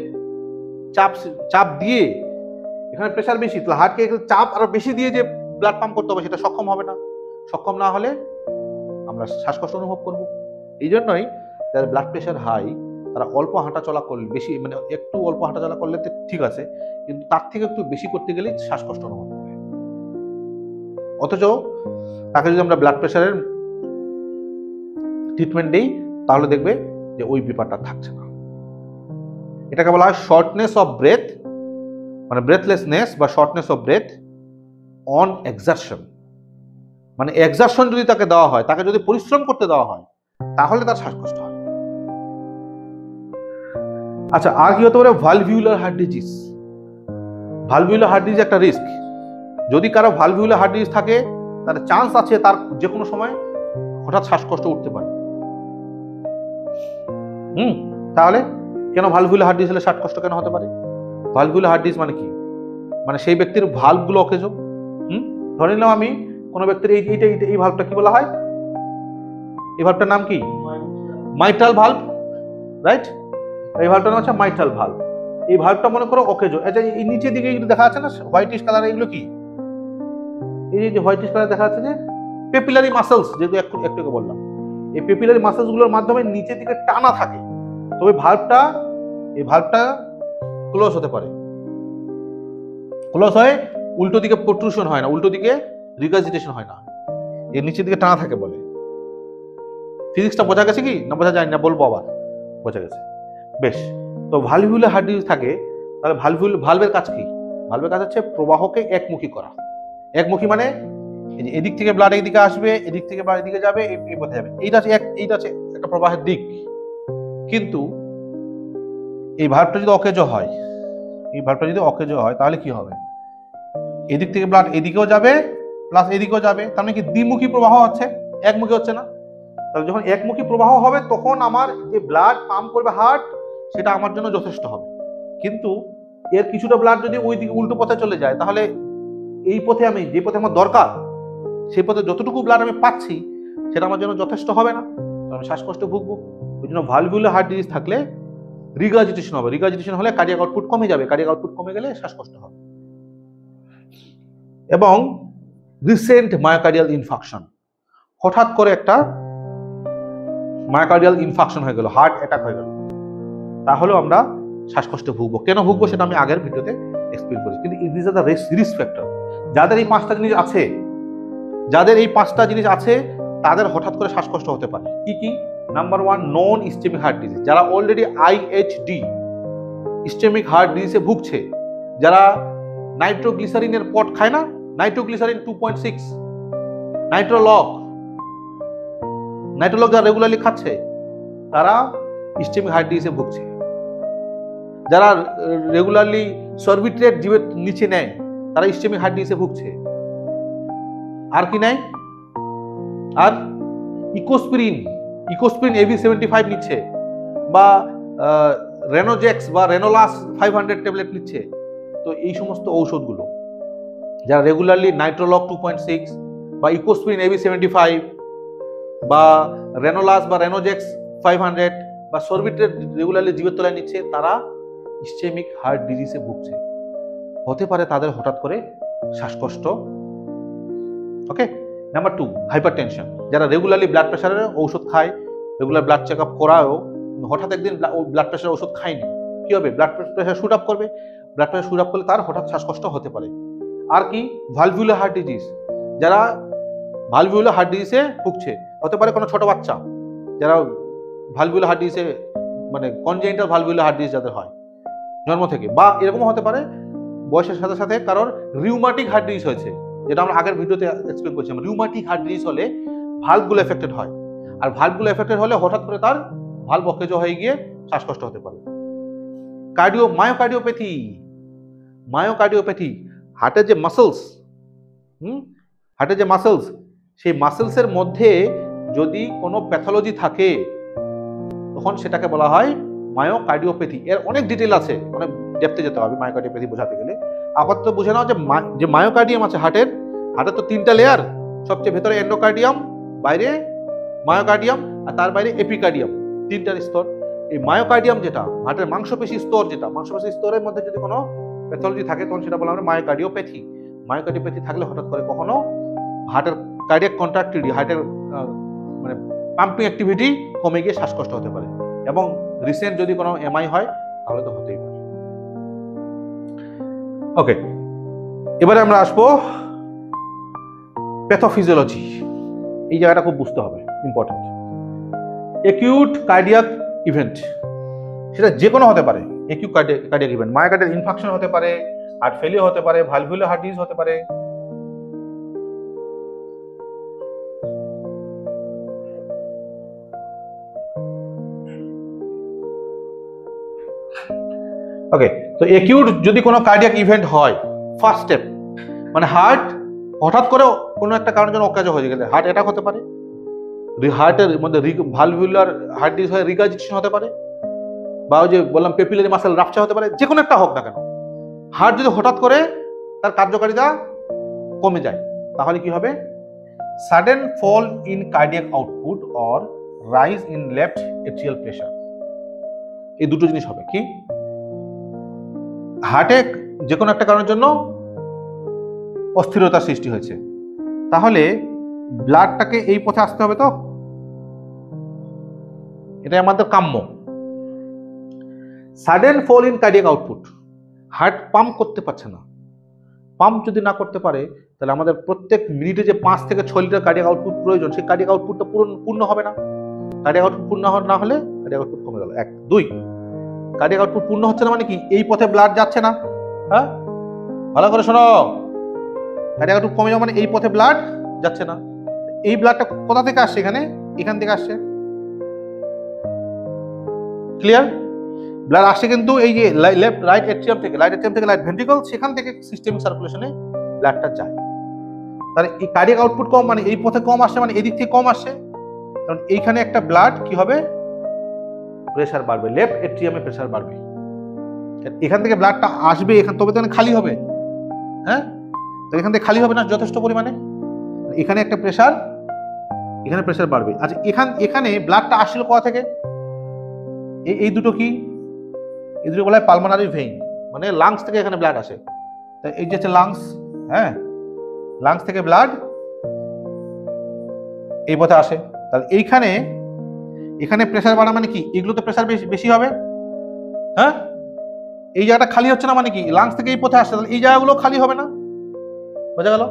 চাপ দিয়ে এখানে প্রেসার বেশি, তাহলে হার্টকে চাপ আরো বেশি দিয়ে যে ব্লাড পাম্প করতে হবে সেটা সক্ষম হবে না। সক্ষম না হলে আমরা শ্বাসকষ্ট অনুভব করব। এই জন্যই যাদের ব্লাড প্রেসার হাই তারা অল্প হাঁটাচলা করলে, বেশি মানে একটু অল্প হাঁটাচলা করলে তো ঠিক আছে, কিন্তু তার থেকে একটু বেশি করতে গেলেই শ্বাসকষ্ট অনুভব করে। অথচ তাকে যদি আমরা ব্লাড প্রেসারের ট্রিটমেন্ট দিই তাহলে দেখবে যে ওই ব্যাপারটা থাকছে না। এটাকে বলা হয় শর্টনেস অফ ব্রেথ, মানে ব্রেথলেসনেস বা shortness of breadth on exertion. মানে এক্সারশন যদি তাকে দেওয়া হয়, তাকে যদি পরিশ্রম করতে দেওয়া হয়, তাহলে তার শ্বাসকষ্ট হয়। আচ্ছা, আর কি হতে পারে? ভালভিউলার হার্ট ডিজিজ। ভালভিউলার হার্ট ডিজিজ একটা রিস্ক। যদি কারো ভালভিউলার হার্ট ডিজিজ থাকে তার চান্স আছে তার যে কোনো সময় হঠাৎ শ্বাসকষ্ট উঠতে পারে। তাহলে কেন ভালভিউলার হার্ট ডিজিজ হলে শ্বাসকষ্ট কেন হতে পারে? ভালভিউলার হার্ট ডিজিজ মানে কি? মানে সেই ব্যক্তির ভাল্বগুলো অকেজো। ধরে নিলাম আমি কোনো ব্যক্তির এই ভাল্বটা কি বলা হয়, এই ভাল্বটার নাম কি? Mitral valve, right? এই ভাল্বটার নাম হচ্ছে মাইট্রাল ভাল্ব। এই ভাল্বটা মনে করো অকেজো। আচ্ছা, এই নিচের দিকে এগুলো দেখা যাচ্ছে না হোয়াইটিশ কালার, এগুলো কি? এই যে হোয়াইটিশ কালার দেখা যাচ্ছে যে পেপিলারি মাসেলস, যেগুলো একটু বললাম, এই পেপিলারি মাসেলস গুলোর মাধ্যমে নিচের দিকে টানা থাকে। তবে এই ভাল্বটা ক্লোজ হতে পারে, ক্লোজ হয়, উল্টো দিকে প্রোট্রুশন হয় না, উল্টো দিকে রিগার্জিটেশন হয় না, এর নিচের দিকে টানা থাকে বলে। ফিজিক্সটা বোঝা গেছে কি না বোঝা যায় না বলবো আবার, বোঝা গেছে বেশ। তো ভালভিউলার হার্ট ডিজিজ থাকে, তাহলে ভালভের কাজ কি? ভালভের কাজ হচ্ছে প্রবাহকে একমুখী করা। একমুখী মানে এদিক থেকে ব্লাড এইদিকে আসবে, এদিক থেকে ব্লাড এদিকে যাবে, এই পথে যাবে। এইটা হচ্ছে একটা প্রবাহের দিক। কিন্তু এই ভালভটা যদি অকেজো হয়, তাহলে কি হবে? এদিক থেকে ব্লাড এদিকেও যাবে প্লাস এদিকেও যাবে, তার মানে কি দ্বিমুখী প্রবাহ হচ্ছে, একমুখী হচ্ছে না। তাহলে যখন একমুখী প্রবাহ হবে তখন আমার যে ব্লাড পাম্প করবে হার্ট, সেটা আমার জন্য যথেষ্ট হবে। কিন্তু এর কিছুটা ব্লাড যদি ওই দিকে উল্টো পথে চলে যায়, তাহলে এই পথে আমি যে পথে আমার দরকার, সেই পথে যতটুকু ব্লাড আমি পাচ্ছি সেটা আমার জন্য যথেষ্ট হবে না, আমি শ্বাসকষ্ট ভুগবো। ওই জন্য ভালভিউলার হার্ট ডিজিজ থাকলে রিগার্জিটেশন হবে। রিগার্জিটেশন হলে কার্ডিয়াক আউটপুট কমে যাবে, কার্ডিয়াক আউটপুট কমে গেলে শ্বাসকষ্ট হবে। এবং রিসেন্ট মায়োকার্ডিয়াল ইনফাকশন, হঠাৎ করে একটা মায়োকার্ডিয়াল ইনফাকশন হয়ে গেল, হার্ট অ্যাটাক হয়ে গেল, তাহলেও আমরা শ্বাসকষ্টে ভুগবো। কেন ভুগবো সেটা আমি আগের ভিডিওতে এক্সপ্লেন করেছি। কিন্তু this are the risk factor. যাদের এই পাঁচটা জিনিস আছে, তাদের হঠাৎ করে শ্বাসকষ্ট হতে পারে। কি কি? নাম্বার 1, নন ইস্টেমিক হার্ট ডিজিজ। যারা অলরেডি IHD ইস্টেমিক হার্ট ডিজিজে ভুগছে, যারা নাইট্রোগ্লিসারিনের পট খায় না, নাইট্রোগ্লিসারিন 2.6, নাইট্রোলগ যারা রেগুলারলি খাচ্ছে, তারা ইস্টেমিক হার্ট ডিজিজে ভুগছে। যারা রেগুলারলি সরবিট্রেট জীবের নিচে নেয়, তারা ইস্টেমিক হার্ট ডিজিজে ভুগছে। আর কি নেয়? আর ইকোস্পিরিন AB75 নিচ্ছে, বা রেনোজেক্স বা রেনোলাস 500 ট্যাবলেট নিচ্ছে। তো এই সমস্ত ঔষধগুলো যারা রেগুলারলি নাইট্রোলগ 2.6 বা ইকোস্পিরিন AB75 বা রেনোলাস বা রেনোজেক্স 500 বা সরবিট্রেট রেগুলারলি জীবের তলায় নিচ্ছে, তারা ইস্টেমিক হার্ট ডিজিজে ভুগছে। হতে পারে তাদের হঠাৎ করে শ্বাসকষ্ট। ওকে। Number 2, hypertension. যারা রেগুলারলি ব্লাড প্রেশারের ঔষধ খায়, রেগুলার ব্লাড চেক আপ করাও, হঠাৎ একদিন ব্লাড প্রেশারের ওষুধ খায়নি, কি হবে? ব্লাড প্রেশার শুট আপ করবে। ব্লাড প্রেশার শুট আপ করলে তার হঠাৎ শ্বাসকষ্ট হতে পারে। আর কি? ভালভিউলার হার্ট ডিজিজ। যারা ভালভিউলার হার্ট ডিজিজে ভুগছে, হতে পারে কোনো ছোট বাচ্চা যারা ভালভিউলার হার্ট ডিজিজে, মানে কনজেনিটাল ভালভিউলার হার্ট ডিজিজ যাদের হয় জন্ম থেকে, বা এরকম হতে পারে বয়সের সাথে সাথে কারোর রিউমাটিক হার্ট ডিজিজ হয়েছে, যেটা আমরা আগের ভিডিওতে এক্সপ্লেন করেছিলাম। রিউমাটিক হার্ট ডিজিজ হলে ভালভগুলো এফেক্টেড হয়, আর ভালভগুলো এফেক্টেড হলে হঠাৎ করে তার ভালভ অকেজো হয়ে গিয়ে শ্বাসকষ্ট হতে পারে। মায়োকার্ডিওপ্যাথি, হার্টের যে মাসেলস, সেই মাসেলসের মধ্যে যদি কোনো প্যাথোলজি থাকে, তখন সেটাকে বলা হয় মায়োকার্ডিওপ্যাথি। এর অনেক ডিটেল আছে, অনেক ডেপথে যেতে হবে মায়োকার্ডিওপ্যাথি বোঝাতে গেলে। আপাতত বুঝে নাও যে মায়োকার্ডিয়াম আছে হার্টের তো 3টা লেয়ার। সবচেয়ে ভেতরে এন্ডোকার্ডিয়াম, বাইরে মায়োকার্ডিয়াম, আর তার বাইরে এপিকার্ডিয়াম, 3টা স্তর। এই মায়োকার্ডিয়াম যেটা হার্টের মাংসপেশি স্তর, যেটা মাংসপেশি স্তরের মধ্যে যদি কোনো প্যাথোলজি থাকে, তখন সেটা বলা হয় মায়োকার্ডিওপ্যাথি। মায়োকার্ডিওপ্যাথি থাকলে হঠাৎ করে কখনো হার্টের কার্ডিয়াক কন্ট্রাক্টিলিটি, হার্টের মানে পাম্পিং অ্যাক্টিভিটি কমে গিয়ে শ্বাসকষ্ট হতে পারে। এবং রিসেন্ট যদি কোনো MI হয়, তাহলে তো হতেই পারে। ওকে, এবারে আমরা আসবো প্যাথোফিজিওলজি। এই জায়গাটা খুব বুঝতে হবে, ইম্পর্টেন্ট। অ্যাকিউট কার্ডিয়াক ইভেন্ট, সেটা যে কোনো হতে পারে। Acute cardiac event, myocardial infarction হতে পারে, হার্ট ফেলিওর হতে পারে, ভালভিউলার হার্ট ডিজিজ হতে পারে। ওকে, তো অ্যাকিউট যদি কোনো কার্ডিয়াক ইভেন্ট হয়, ফার্স্ট স্টেপ মানে হার্ট হঠাৎ করে কোনো একটা কারণের জন্য অকেজো হয়ে গেলে হার্ট অ্যাটাক হতে পারে, হার্টের মধ্যে ভালভিউলার হার্ট ডিজিজ হয়ে রিগার্জিটেশন হতে পারে, বা ওই যে বললাম পেপিলারি মাসেল রাপচার হতে পারে। যে কোনো একটা হোক না কেন, হার্ট যদি হঠাৎ করে তার কার্যকারিতা কমে যায়। তাহলে কি হবে? Sudden fall in cardiac output or rise in left atrial pressure. এই দুটো জিনিস হবে কি, হার্টে যে কোনো একটা কারণের জন্য অস্থিরতা সৃষ্টি হয়েছে, তাহলে ব্লাডটাকে এই পথে আসতে হবে, তো এটাই আমাদের কাম্য। Sudden fall in cardiac output, heart pump করতে পারছে না। পাম্প যদি না করতে পারে তাহলে আমাদের প্রত্যেক মিনিটে যে 5 থেকে 6 লিটার কার্ডিয়াক আউটপুট প্রয়োজন, সেই কার্ডিয়াক আউটপুটটা পূর্ণ হবে না। কার্ডিয়াক আউটপুট পূর্ণ না হলে কার্ডিয়াক আউটপুট কমে গেল। 1 2 কার্ডিয়াক আউটপুট পূর্ণ হচ্ছে না মানে কি, এই পথে ব্লাড যাচ্ছে না। হ্যাঁ, ভালো করে শোনো, কার্ডিয়াক আউটপুট কমে যাওয়া মানে এই পথে ব্লাড যাচ্ছে না। এই ব্লাডটা কোথা থেকে আসছে? এখান থেকে আসছে। ক্লিয়ার? ব্লাড আসছে কিন্তু এই যে লেফট রাইট এট্রিয়াম থেকে, রাইট ভেন্ট্রিকল, সেখান থেকে সিস্টেমিক সার্কুলেশনে ব্লাডটা যায়। তাহলে এই কার্ডিয়াক আউটপুট কম মানে এই পথে কম আসছে, মানে এদিক থেকে কম আসছে, কারণ এইখানে একটা ব্লাড কি হবে, প্রেসার বাড়বে, লেফট এট্রিয়ামে প্রেসার বাড়বে। এখান থেকে ব্লাডটা আসবে এখান, তবে তো খালি হবে। হ্যাঁ, তো এখান থেকে খালি হবে না যথেষ্ট পরিমাণে, এখানে একটা প্রেসার, এখানে প্রেসার বাড়বে। আচ্ছা, এখানে ব্লাডটা আসছিল কোথা থেকে? এই দুটো কি, এই দুটো বলা হয় পালমোনারি ভেইন, মানে লাংস থেকে এখানে ব্লাড আসে। এই যে হচ্ছে লাংস, হ্যাঁ, লাংস থেকে ব্লাড এই পথে আসে। তাহলে এখানে প্রেসার বাড়া মানে কি, এগুলোতে প্রেসার বেশি হবে। হ্যাঁ, এই জায়গাটা খালি হচ্ছে না মানে কি, লাংস থেকে এই পথে আসছে, তাহলে এই জায়গাগুলো খালি হবে না। বোঝা গেল?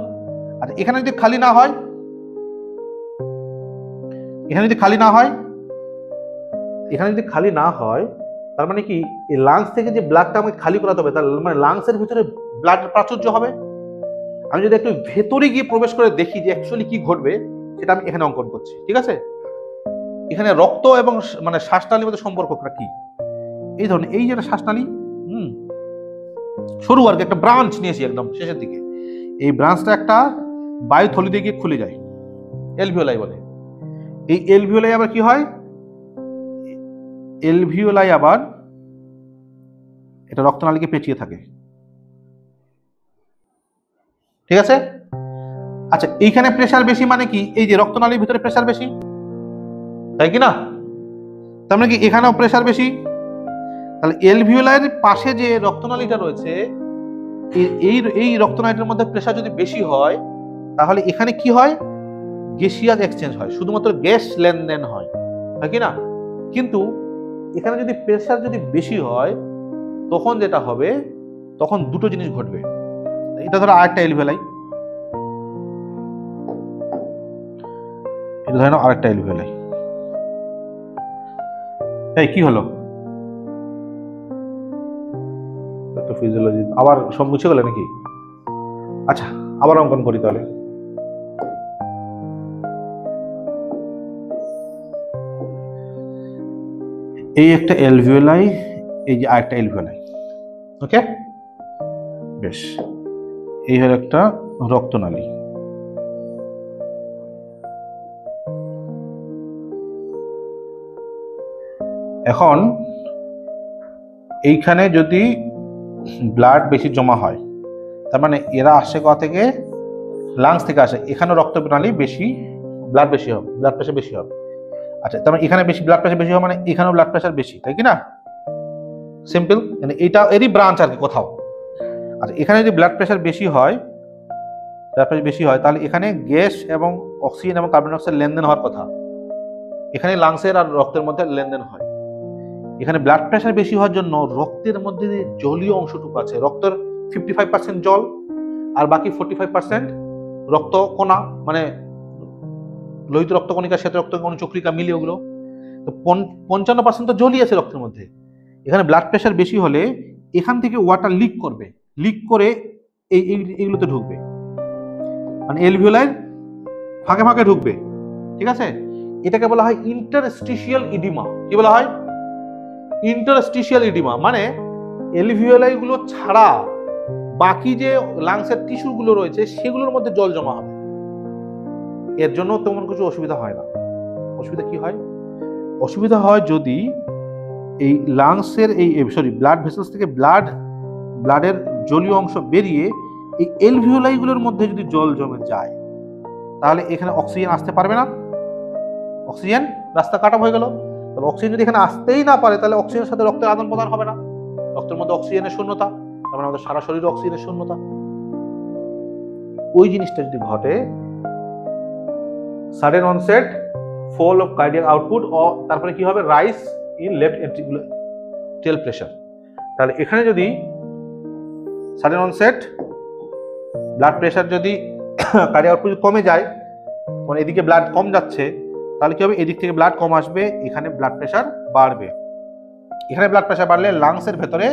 আর এখানে যদি খালি না হয়, এখানে যদি খালি না হয় তার মানে কি, এই লাংস থেকে যে ব্লাডটা আমাকে খালি করাতে হবে, তার মানে লাংসের ভিতরে ব্লাড প্রাচুর্য হবে। আমি যদি একটু ভেতরে গিয়ে প্রবেশ করে দেখি যে অ্যাকচুয়ালি কি ঘটবে, সেটা আমি এখানে অঙ্কন করছি। ঠিক আছে? এখানে রক্ত এবং মানে শ্বাসনালীর মধ্যে সম্পর্কটা কি, এই ধরনের, এই যেটা শ্বাসনালী, সরু আর কি, একটা ব্রাঞ্চ নিয়েছি একদম শেষের দিকে। এই ব্রাঞ্চটা একটা বায়ু থলি দিয়ে গিয়ে খুলে যায়, এলভিওলাই বলে। এই এলভিওলাই আবার কি হয়, এলভিওলাই আবার এটা রক্তনালীকে পেঁচিয়ে থাকে। ঠিক আছে? আচ্ছা, এইখানে প্রেসার বেশি মানে কি, এই যে রক্তনালীর ভিতরে প্রেসার বেশি, তাই কি না? তার মানে কি এখানেও প্রেসার বেশি। তাহলে এলভিওলাইয়ের পাশে যে রক্তনালীটা রয়েছে, এই রক্তনালীটার মধ্যে প্রেসার যদি বেশি হয়, তাহলে এখানে কি হয়, গ্যাসিয়াস এক্সচেঞ্জ হয়, শুধুমাত্র গ্যাস লেনদেন হয়, তাই কি না? কিন্তু এখানে যদি প্রেসার যদি বেশি হয়, তখন যেটা হবে, তখন দুটো জিনিস ঘটবে। এটা ধরো আরেকটা এলভিওলাই, এটা ধরো আরেকটা এলভিওলাই। এই কি হলো, ফিজিওলজি আবার সব মুছে গেল নাকি? আচ্ছা, আবার অঙ্কন করি তাহলে। এই একটা এলভিওলাই, এই যে আরেকটা এলভিওলাই। ওকে, বেশ, এই হলো একটা রক্তনালী। এখন এইখানে যদি ব্লাড বেশি জমা হয়, তার মানে এরা আসে কোথা থেকে, লাংস থেকে আসে, এখানে রক্তনালী বেশি, ব্লাড বেশি হবে, ব্লাড প্রেশার বেশি হবে। আচ্ছা, তার মানে এখানে বেশি ব্লাড প্রেশার বেশি হবে মানে এখানেও ব্লাড প্রেশার বেশি, তাই কি না? সিম্পল, মানে এটা এরই ব্রাঞ্চ আর কি কোথাও। আচ্ছা, এখানে যদি ব্লাড প্রেশার বেশি হয়, তাহলে এখানে গ্যাস এবং অক্সিজেন এবং কার্বন ডাই অক্সাইড লেনদেন হওয়ার কথা, এখানে লাংসের আর রক্তের মধ্যে লেনদেন হয়। এখানে ব্লাড প্রেশার বেশি হওয়ার জন্য রক্তের মধ্যে যে জলীয় অংশটুকু আছে, রক্তের 55% জল আর বাকি 45% রক্ত কণা, মানে লোহিত রক্তকণিকা, শ্বেত রক্তকণিকা, চক্রিকা মিলে ওগুলো, তো 55% তো জলই আছে রক্তের মধ্যে। এখানে ব্লাড প্রেশার বেশি হলে এখান থেকে ওয়াটার লিক করে এইগুলোতে ঢুকবে, মানে এলভিওলাইর ফাঁকে ফাঁকে ঢুকবে। ঠিক আছে? এটাকে বলা হয় ইন্টারস্টিশিয়াল ইডিমা। কি বলা হয়? ইন্টারস্টিশিয়াল ইডিমা, মানে এলভিওলাই গুলো ছাড়া বাকি যে লাংসের টিস্যু গুলো রয়েছে সেগুলোর মধ্যে জল জমা হবে। এর জন্য তেমন কিছু অসুবিধা হয় না। অসুবিধা কি হয়? অসুবিধা হয় যদি এই লাংসের ব্লাড ভেসেলস থেকে ব্লাডের জলীয় অংশ বেরিয়ে এই এলভিওলাই গুলোর মধ্যে যদি জল জমে যায় তাহলে এখানে অক্সিজেন আসতে পারবে না, অক্সিজেন রাস্তা কাটা হয়ে গেল। তাহলে অক্সিজেন যদি এখানে আসতেই না পারে তাহলে অক্সিজেনের সাথে রক্তের আদান প্রদান হবে না, রক্তের মধ্যে অক্সিজেনের শূন্যতা, তার মানে আমাদের সারা শরীরে অক্সিজেনের শূন্যতা। ওই জিনিসটা যদি ঘটে, sudden onset fall of cardiac output, তারপরে কি হবে, rise in left ventricular pressure. তাহলে এখানে যদি সাডেন অনসেট ব্লাড প্রেশার যদি কার্ডিয়াক আউটপুট কমে যায়, মানে এদিকে ব্লাড কম যাচ্ছে, তাহলে কি হবে, এদিক থেকে ব্লাড কম আসবে, এখানে ব্লাড প্রেশার বাড়বে। এখানে ব্লাড প্রেশার বাড়লে লাংসের ভেতরে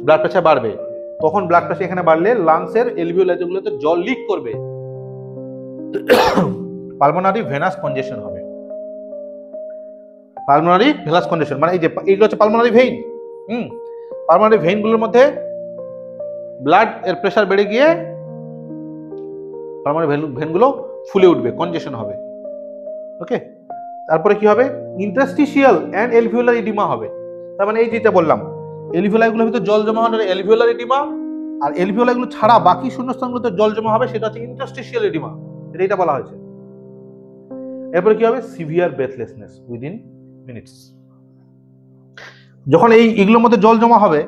ব্লাড প্রেশার বাড়বে, তখন ব্লাড প্রেশার এখানে বাড়লে লাংসের এলভিওলাইগুলোতে জল লিক করবে, পালমোনারি ভেনাস কনজেশন হবে। পালমোনারি ভেনাস কনজেশন মানে এই যে এইগুলো হচ্ছে পালমোনারি ভেইন। পালমোনারি ভেইনগুলোর মধ্যে ব্লাড এর প্রেশার বেড়ে গিয়ে পালমোনারি ভেইনগুলো ফুলে উঠবে, কনজেশন হবে। ওকে, তারপরে কি হবে, ইন্টারস্টিশিয়াল এন্ড এলভিওলার এডিমা হবে। তার মানে এই যেটা বললাম, এলভিওলাইগুলোর ভিতরে জল জমা হলে এলভিওলার এডিমা, আর এলভিওলাইগুলো ছাড়া বাকি শূন্যস্থানগুলোতে জল জমা হবে, সেটা হচ্ছে ইন্টারস্টিশিয়াল এডিমা, এটা বলা হয়েছে। এরপরে কি হবে, সিভিয়ার ব্রেথলেসনেস উইদিন মিনিটস। যখন এইগুলোর মধ্যে জল জমা হবে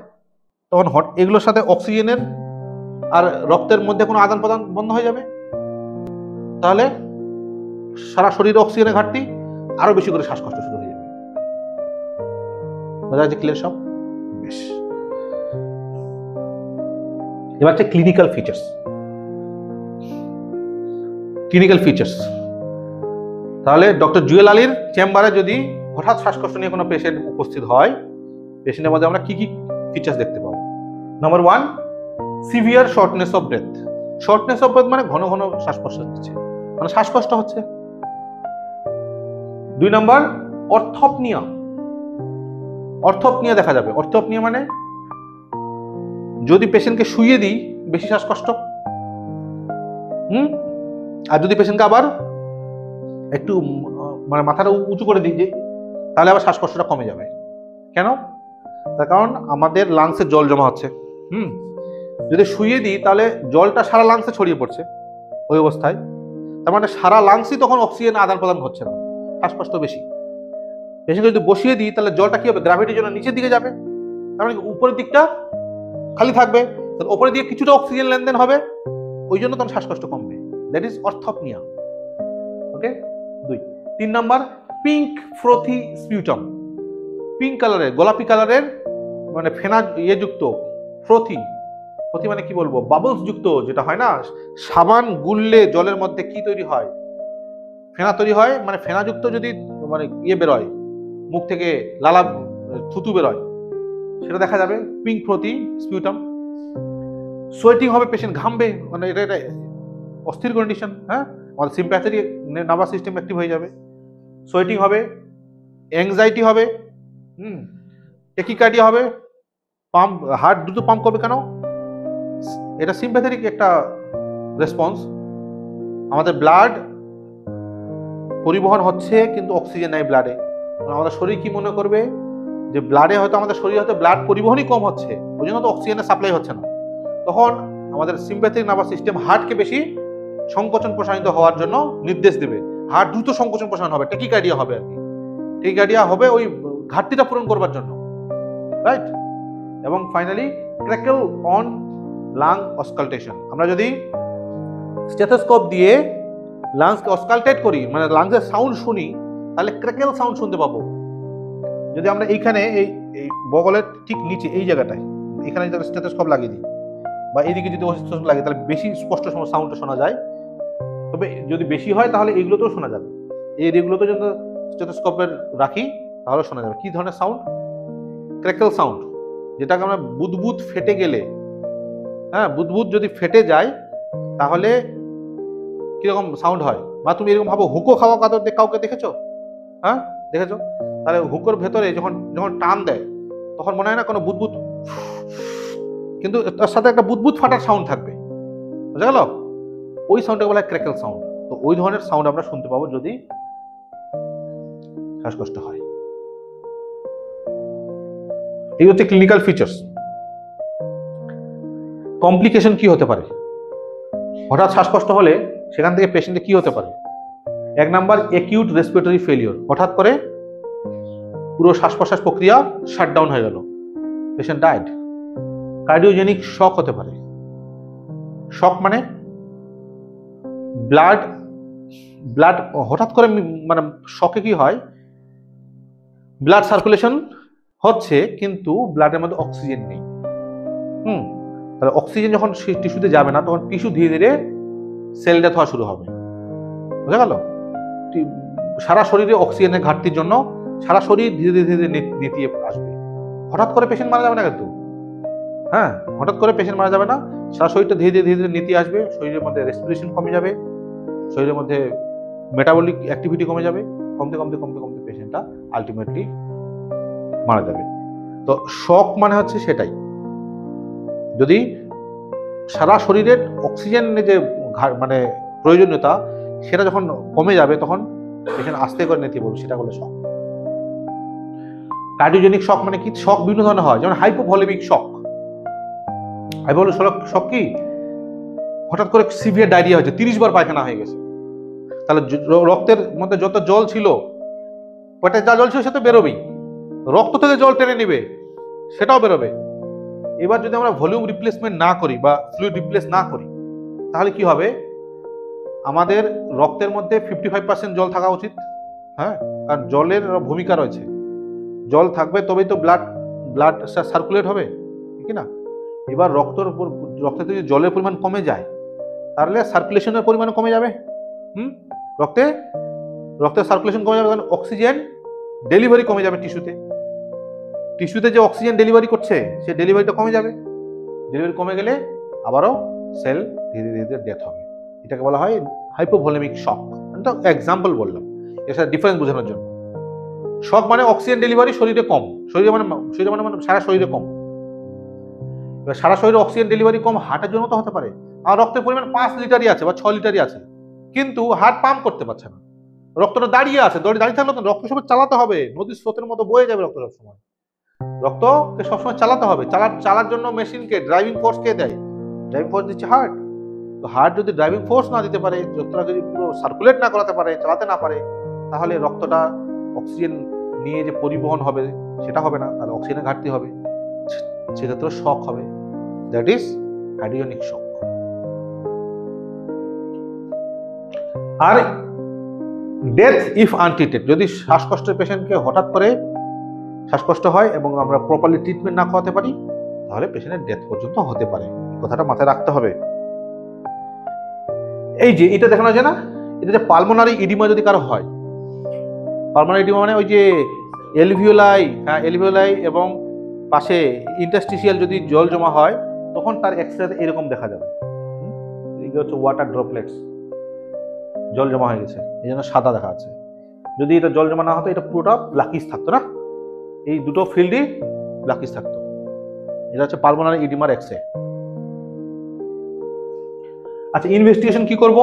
তখন এগুলোর সাথে অক্সিজেনের আর রক্তের মধ্যে কোনো আদান প্রদান বন্ধ হয়ে যাবে, তাহলে সারা শরীরে অক্সিজেনের ঘাটতি, আরো বেশি করে শ্বাসকষ্ট শুরু হয়ে যাবে। বোঝা যাচ্ছে ক্লিয়ার সব? বেশ, এবার হচ্ছে ক্লিনিক্যাল ফিচার্স। ক্লিনিক্যাল ফিচার্স, তাহলে ডক্টর জুয়েল আলীর চেম্বারে যদি হঠাৎ শ্বাসকষ্ট নিয়ে কোনো পেশেন্ট উপস্থিত হয়, পেশেন্টের মধ্যে আমরা কি কি ফিচার্স দেখতে পাবো। Number 1, severe shortness of breadth. Shortness of breadth মানে ঘন ঘন শ্বাস প্রশ্বাস হচ্ছে, মানে শ্বাসকষ্ট হচ্ছে। 2 নাম্বার, অর্থপনিয়া। অর্থপনিয়া দেখা যাবে। অর্থপনিয়া মানে যদি পেশেন্টকে শুইয়ে দিই বেশি শ্বাসকষ্ট, আর যদি পেশেন্টকে আবার একটু মানে মাথাটা উঁচু করে দিই তাহলে আবার শ্বাসকষ্টটা কমে যাবে। কেন? তার কারণ আমাদের লাংসে জল জমা হচ্ছে। যদি শুইয়ে দিই তাহলে জলটা সারা লাংসে ছড়িয়ে পড়ছে ওই অবস্থায়, তার মানে সারা লাংসই তখন অক্সিজেন আদান প্রদান হচ্ছে না, শ্বাসকষ্ট বেশি। পেশেন্টকে যদি বসিয়ে দিই তাহলে জলটা কি হবে, গ্র্যাভিটির জন্য নিচের দিকে যাবে, তার মানে উপরের দিকটা খালি থাকবে, উপরের দিকে কিছুটা অক্সিজেন লেনদেন হবে, ওই জন্য তখন শ্বাসকষ্ট কমবে। That is orthopnoea. Okay, 2। 3 number, pink frothy sputum. Pink কালারের, গোলাপি কালারের, মানে ফেনা যুক্ত, ফ্রথি মানে কি বলবো, বাবলস যুক্ত, যেটা হয় না সাবান গুললে জলের মধ্যে কি তৈরি হয়, ফেনা তৈরি হয়, মানে ফেনাযুক্ত যদি মানে বেরোয় মুখ থেকে, লালা থুতু বেরোয়, সেটা দেখা যাবে, পিঙ্ক ফ্রথি স্পিউটাম। সোয়েটিং হবে, পেশেন্ট ঘামবে, মানে এটা অস্থির কন্ডিশন। আমাদের সিম্প্যাথেটিক নার্ভাস সিস্টেম অ্যাক্টিভ হয়ে যাবে। সোয়েটিং হবে, অ্যাংজাইটি হবে, টেকিকার্ডিয়া হবে, পাম্প, হার্ট দ্রুত পাম্প করবে। কেন? এটা সিম্প্যাথেটিক একটা রেসপন্স। আমাদের ব্লাড পরিবহন হচ্ছে কিন্তু অক্সিজেন নাই ব্লাডে, আমাদের শরীর কি মনে করবে যে ব্লাডে হয়তো আমাদের শরীরে হয়তো ব্লাড পরিবহনই কম হচ্ছে, ওই জন্য তো অক্সিজেনের সাপ্লাই হচ্ছে না। তখন আমাদের সিম্প্যাথেটিক নার্ভাস সিস্টেম হার্টকে বেশি সংকোচন প্রসারিত হওয়ার জন্য নির্দেশ দেবে, হার্ট দ্রুত সংকোচন প্রসারণ হবে, টেকিকার্ডিয়া হবে আর কি। টেকিকার্ডিয়া হবে ওই ঘাটতিটা পূরণ করবার জন্য, রাইট? এবং finally crackle on lung auscultation. আমরা যদি স্টেথোস্কোপ দিয়ে লাংসকে অসকালটেট করি, মানে লাংসের সাউন্ড শুনি, তাহলে ক্র্যাকেল সাউন্ড শুনতে পাবো। যদি আমরা এইখানে এই বগলের ঠিক নিচে এই জায়গাটায় এখানে যদি স্টেথোস্কোপ লাগিয়ে দিই বা এইদিকে যদি স্টেথোস্কোপ লাগিয়ে, তাহলে বেশি স্পষ্ট সাউন্ডটা শোনা যায়। তবে যদি বেশি হয় তাহলে এইগুলোতেও শোনা যাবে, এই এরিয়াগুলোতে যদি স্টেথোস্কোপের রাখি তাহলে শোনা যাবে। কি ধরনের সাউন্ড? ক্র্যাকেল সাউন্ড, যেটাকে আমরা বুদবুদ ফেটে গেলে, বুদবুদ যদি ফেটে যায় তাহলে কিরকম সাউন্ড হয়। বা তুমি এরকম ভাবো, হুকো খাওয়া কাউকে দেখেছো? দেখেছো? তাহলে হুকোর ভেতরে যখন টান দেয় তখন মনে হয় না কোনো বুদবুদ, কিন্তু তার সাথে একটা বুদবুদ ফাটার সাউন্ড থাকবে, বুঝা গেল? ওই সাউন্ডটাকে বলা হয় ক্র্যাকেল সাউন্ড। তো ওই ধরনের সাউন্ড আমরা শুনতে পাবো যদি শ্বাসকষ্ট হয়। এই হচ্ছে ক্লিনিক্যাল ফিচার্স। কমপ্লিকেশন কি হতে পারে? হঠাৎ শ্বাসকষ্ট হলে সেখান থেকে পেশেন্টে কি হতে পারে? 1 নাম্বার অ্যাকিউট রেসপিরেটরি ফেলিওর, হঠাৎ করে পুরো শ্বাস প্রশ্বাস প্রক্রিয়া শাটডাউন হয়ে গেল, পেশেন্ট ডাইড। কার্ডিওজেনিক শক হতে পারে। শক মানে ব্লাড হঠাৎ করে মানে শকে কি হয়, ব্লাড সার্কুলেশন হচ্ছে কিন্তু ব্লাডের মধ্যে অক্সিজেন নেই। তাহলে অক্সিজেন যখন টিস্যুতে যাবে না, তখন টিস্যু ধীরে ধীরে সেল ডেথ হওয়া শুরু হবে। বুঝা গেল? সারা শরীরে অক্সিজেনের ঘাটতির জন্য সারা শরীর ধীরে ধীরে ধীরে নেতিয়ে আসবে। হঠাৎ করে পেশেন্ট মারা যাবে না কিন্তু, হ্যাঁ, হঠাৎ করে পেশেন্ট মারা যাবে না, সারা শরীরটা ধীরে ধীরে ধীরে ধীরে নেতিয়ে আসবে, শরীরের মধ্যে রেসপিরেশন কমে যাবে, শরীরের মধ্যে মেটাবলিক অ্যাক্টিভিটি কমে যাবে, কমতে কমতে কমতে কমতে পেশেন্টটা আলটিমেটলি মারা যাবে। তো শক মানে হচ্ছে সেটাই, যদি সারা শরীরের অক্সিজেনের যে মানে প্রয়োজনীয়তা সেটা যখন কমে যাবে, তখন পেশেন্ট আস্তে করে নেতিয়ে পড়বে, সেটা হলো শক। কার্ডিওজেনিক শক মানে কি? শক বিভিন্ন ধরনের হয়, যেমন হাইপোভলিমিক শক। হাইপোভলিমিক শক কি? হঠাৎ করে সিভিয়ার ডায়রিয়া হয়েছে, 30 বার পায়খানা হয়ে গেছে, তাহলে রক্তের মধ্যে যত জল ছিল, পেটে যা জল ছিল সে তো বেরোবেই, রক্ত থেকে জল টেনে নিবে, সেটাও বেরোবে। এবার যদি আমরা ভলিউম রিপ্লেসমেন্ট না করি বা ফ্লুইড রিপ্লেস না করি, তাহলে কি হবে? আমাদের রক্তের মধ্যে 55% জল থাকা উচিত, হ্যাঁ, কারণ জলের ভূমিকা রয়েছে, জল থাকবে তবেই তো ব্লাড সার্কুলেট হবে, ঠিক না? এবার রক্তে যদি জলের পরিমাণ কমে যায়, তাহলে সার্কুলেশনের পরিমাণ কমে যাবে। রক্তের সার্কুলেশন কমে যাবে, কারণ অক্সিজেন ডেলিভারি কমে যাবে টিস্যুতে যে অক্সিজেন ডেলিভারি করছে, সে ডেলিভারিটা কমে যাবে। ডেলিভারি কমে গেলে আবারও সেল ধীরে ধীরে ডেথ হবে। এটাকে বলা হয় হাইপোভলিমিক শক। এটা এক্সাম্পল বললাম, এর সাথে ডিফারেন্স বোঝানোর জন্য। শক মানে অক্সিজেন ডেলিভারি শরীরে কম, শরীরে মানে সারা শরীরে কম। এবার সারা শরীরে অক্সিজেন ডেলিভারি কম হার্টের জন্য তো হতে পারে, আর রক্তের পরিমাণ 5 লিটারই আছে বা 6 লিটারই আছে, কিন্তু হার্ট পাম্প করতে পারছে না, রক্তটা দাঁড়িয়ে আছে। দাঁড়িয়ে থাকলে তো রক্ত সবসময় চালাতে হবে, নদীর স্রোতের মতো বয়ে যাবে রক্ত সবসময়। রক্তকে সবসময় চালাতে হবে, চালার জন্য মেশিনকে ড্রাইভিং ফোর্স কে দেয়? ড্রাইভিং ফোর্স দিচ্ছে হার্ট। তো হার্ট যদি ড্রাইভিং ফোর্স না দিতে পারে, রক্তটা যদি পুরো সার্কুলেট না করাতে পারে, চালাতে না পারে, তাহলে রক্তটা অক্সিজেন নিয়ে যে পরিবহন হবে সেটা হবে না, তাহলে অক্সিজেনের ঘাটতি হবে, সেক্ষেত্রে শক হবে। That is cardiogenic shock. আর ডেথ ইফ আনট্রিটেড, যদি শ্বাসকষ্টের পেশেন্টকে হঠাৎ করে শ্বাসকষ্ট হয় এবং আমরা প্রপারলি ট্রিটমেন্ট না করাতে পারি, তাহলে পেশেন্টের ডেথ পর্যন্ত হতে পারে। কথাটা মাথায় রাখতে হবে। এই যে এটা দেখানো যায় না, এটা যে পালমোনারি ইডিমা যদি কারো হয়, পালমোনারি ইডিমা মানে ওই যে এলভিওলাই এবং পাশে ইন্টারস্টিশিয়াল যদি জল জমা হয়, তখন তার এক্সরে এরকম দেখা যাবে। এগুলো হচ্ছে ওয়াটার ড্রপলেটস, জল জমা হয়ে গেছে, এই জন্য সাদা দেখা যাচ্ছে। যদি এটা জল জমা না হতো, এটা পুরোটা ব্ল্যাকিশ থাকতো না, এই দুটো ফিল্ডই ব্ল্যাকিশ থাকতো। এটা হচ্ছে পালমোনারি ইডিমার এক্সরে। আচ্ছা, ইনভেস্টিগেশন কি করব?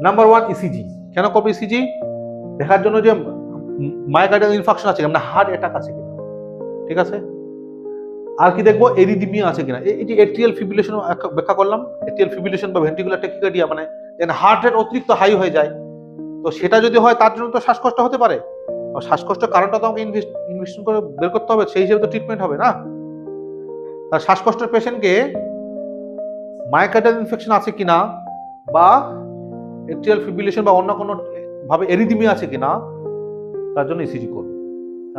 Number 1 ECG. কেন করবো ইসিজি? দেখার জন্য যে মায়োকার্ডিয়াল ইনফাকশন আছে কিনা, হার্ট অ্যাটাক আছে কিনা, ঠিক আছে। আর কি দেখবো? এরিদিমিয়া আছে কিনা। এই যে এট্রিয়াল ফিব্রিলেশন ব্যাখ্যা করলাম, এট্রিয়াল ফিব্রিলেশন বা ভেন্ট্রিকুলার ট্যাকিকার্ডিয়া মানে হার্ট রেট অতিরিক্ত হাই হয়ে যায়, তো সেটা যদি হয় তার জন্য তো শ্বাসকষ্ট হতে পারে। শ্বাসকষ্টের কারণটা তো আমাকে ইনভেস্টিগেশন করে বের করতে হবে, সেই হিসেবে তো ট্রিটমেন্ট হবে না। আর শ্বাসকষ্টের পেশেন্টকে মায়োকার্ডিয়াল ইনফেকশন আছে কিনা বা এট্রিয়াল ফিব্রিলেশন বা অন্য কোনো ভাবে এরিদিমিয়া আছে কিনা, তার জন্য ইসিজি করব।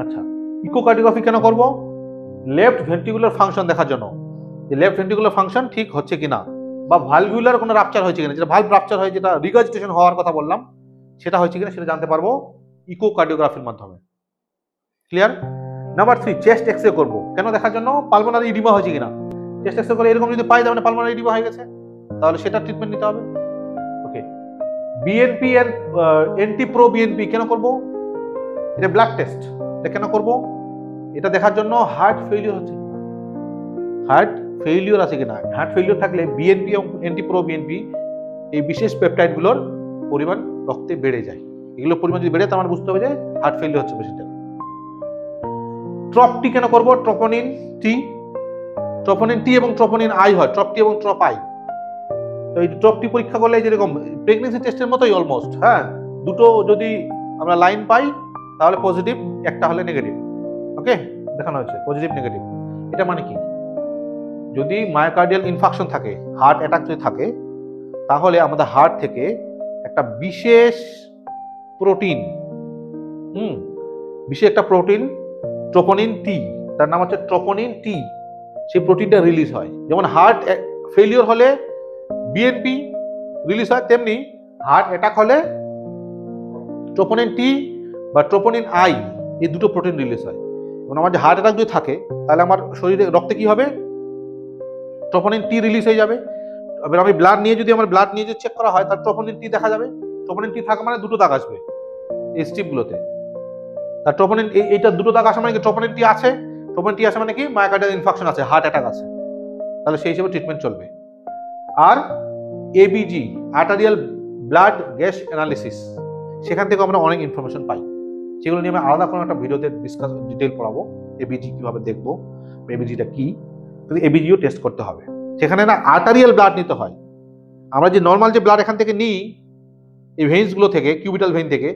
আচ্ছা, ইকোকার্ডিওগ্রাফি কেন করব? লেফট ভেন্ট্রিকুলার ফাংশন দেখার জন্য, যে লেফট ভেন্ট্রিকুলার ফাংশন ঠিক হচ্ছে কিনা, বা ভালভুলার কোনো রাপচার হয়েছে কিনা, যেটা ভালভ রাপচার হয়, যেটা রিগার্জিটেশন হওয়ার কথা বললাম, সেটা হয়েছে কিনা সেটা জানতে পারবো ইকোকার্ডিওগ্রাফির মাধ্যমে। ক্লিয়ার? নাম্বার 3 চেস্ট এক্সরে করব। কেন দেখার জন্য? পালমোনারি ইডিমা হয়েছে কিনা। চেস্ট এক্সরে করে এরকম যদি পাই, তাহলে পালমোনারি ইডিমা হয়ে গেছে, তাহলে সেটা ট্রিটমেন্ট নিতে হবে। Okay, BNP and anti pro BNP কেন করব? এটা ব্লাড টেস্ট। এটা কেন করব? এটা দেখার জন্য হার্ট ফেলিওর হচ্ছে কিনা, হার্ট ফেলিওর আছে কিনা। হার্ট ফেলিওর থাকলে বিএনপি এবং এন্টি প্রো বিএনপি এই বিশেষ পেপটাইডগুলোর পরিমাণ রক্তে বেড়ে যায়। এগুলোর পরিমাণ যদি বেড়ে, তার মানে বুঝতে হবে যে হার্ট ফেলিওর হচ্ছে পেশেন্টের। ট্রপটি কেন করব? ট্রপোনিন টি, ট্রোপোনিন টি এবং ট্রোপোনিন আই হয়, ট্রপ টি এবং ট্রপ আই। তো এই ট্রপ টি পরীক্ষা করলে যেরকম প্রেগনেন্সি টেস্টের মতোই অলমোস্ট, হ্যাঁ, দুটো যদি আমরা লাইন পাই তাহলে পজিটিভ, একটা হলে নেগেটিভ। ওকে, দেখানো হয়েছে পজিটিভ নেগেটিভ। এটা মানে কি, যদি মায়োকার্ডিয়াল ইনফাকশন থাকে, হার্ট অ্যাটাক যদি থাকে, তাহলে আমাদের হার্ট থেকে একটা বিশেষ প্রোটিন, বিশেষ একটা প্রোটিন ট্রোপোনিন টি, তার নাম হচ্ছে ট্রোপোনিন টি, সেই প্রোটিনটা রিলিজ হয়। যেমন হার্ট ফেলিওর হলে বিএনপি রিলিজ হয়, তেমনি হার্ট অ্যাটাক হলে ট্রোপোনিন টি বা ট্রোপোনিন আই, এই দুটো প্রোটিন রিলিজ হয়। এবং আমার যে হার্ট অ্যাটাক যদি থাকে, তাহলে আমার শরীরে রক্তে কি হবে, ট্রোপোনিন টি রিলিজ হয়ে যাবে। এবার আমি ব্লাড নিয়ে যদি চেক করা হয়, তাহলে ট্রোপোনিন টি দেখা যাবে। ট্রোপোনিন টি থাকা মানে দুটো দাগ আসবে এই স্ট্রিপগুলোতে। তার ট্রোপোনিন, এইটা দুটো দাগ আসা মানে কি, ট্রোপোনিন টি আছে। ট্রোপোনিন টি আসে মানে কি, মায়োকার্ডিয়াল ইনফাকশন আছে, হার্ট অ্যাটাক আছে, তাহলে সেই হিসেবে ট্রিটমেন্ট চলবে। আর ABG, arterial blood gas analysis, সেখান থেকে আমরা অনেক ইনফরমেশন পাই। সেগুলো নিয়ে আমি আলাদা কোনো একটা ভিডিওতে ডিটেল পড়াবো, এবিজি কিভাবে দেখবো, এবিজিটা কি, কিন্তু এবিজিও টেস্ট করতে হবে। সেখানে না আর্টারিয়াল ব্লাড নিতে হয়। আমরা যে নর্মাল যে ব্লাড এখান থেকে নিই, এই ভেইনসগুলো থেকে, কিউবিটাল ভেইন থেকে,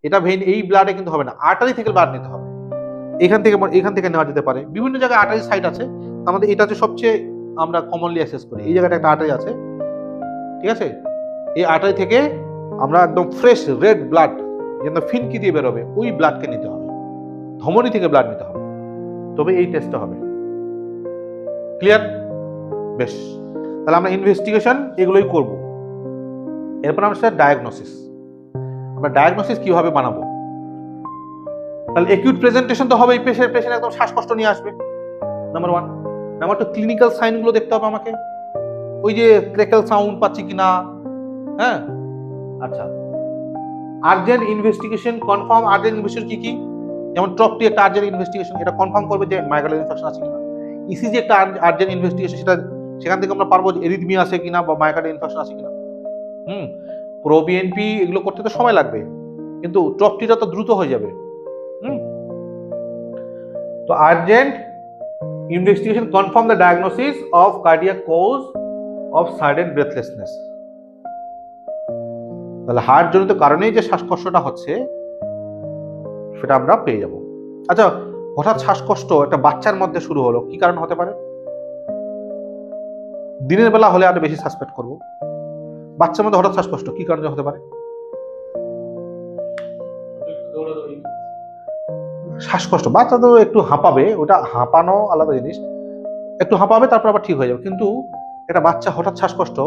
এটা ভেইন এই ব্লাডে কিন্তু হবে না, আর্টারি থেকে ব্লাড নিতে হবে। এখান থেকে নেওয়া যেতে পারে। বিভিন্ন জায়গায় আর্টারি সাইট আছে, আমাদের এটা হচ্ছে সবচেয়ে আমরা কমনলি অ্যাক্সেস করি। এই জায়গাটা একটা আর্টারি আছে, ঠিক আছে, এই আর্টারি থেকে আমরা একদম ফ্রেশ রেড ব্লাড, যেন ফিনকি দিয়ে বেরোবে, ওই ব্লাডকে নিতে হবে। ধমনী থেকে ব্লাড নিতে হবে, তবে এই টেস্টটা হবে। ক্লিয়ার? বেশ, তাহলে আমরা ইনভেস্টিগেশন এগুলোই করব। এরপর আমরা ডায়াগনোসিস, আমরা ডায়াগনোসিস কিভাবে বানাবো। তাহলে একিউট প্রেজেন্টেশন তো হবে, এই পেশেন্ট একদম শ্বাসকষ্ট নিয়ে আসবে, নাম্বার 1। নাম্বার 2, ক্লিনিক্যাল সাইনগুলো দেখতে হবে আমাকে, ওই যে ক্র্যাকল সাউন্ড পাচ্ছি কিনা, হ্যাঁ। আচ্ছা, urgent investigation, confirm urgent investigation কি কি, যেমন ট্রপটি একটা আর্জেন্ট ইনভেস্টিগেশন, এটা কনফার্ম করবে যে মায়োকার্ডিয়াল ইনফাকশন আছে কিনা। ইসিজি একটা আর্জেন্ট ইনভেস্টিগেশন, সেখান থেকে আমরা পারবো যে এরিথমিয়া আছে কিনা বা মায়োকার্ডিয়াল ইনফাকশন আছে কিনা। প্রো বিএনপি এগুলো করতে তো সময় লাগবে, কিন্তু ট্রপটিটা তো দ্রুত হয়ে যাবে। তো urgent investigation confirm the diagnosis of cardiac cause of sudden breathlessness. তাহলে হার্ট জনিত কারণেই যে শ্বাসকষ্টটা হচ্ছে সেটা আমরা পেয়ে যাব। আচ্ছা, হঠাৎ শ্বাসকষ্ট একটা বাচ্চার মধ্যে শুরু হলো, কি কারণ হতে পারে? দিনের বেলা হলে আরো বেশি সাসপেক্ট করব। বাচ্চার মধ্যে হঠাৎ শ্বাসকষ্ট কি কারণে হতে পারে? শ্বাসকষ্ট, বাচ্চা তো একটু হাঁপাবে, ওটা হাঁপানো আলাদা জিনিস, একটু হাঁপাবে তারপর আবার ঠিক হয়ে যাবে। কিন্তু একটা বাচ্চা হঠাৎ শ্বাসকষ্ট,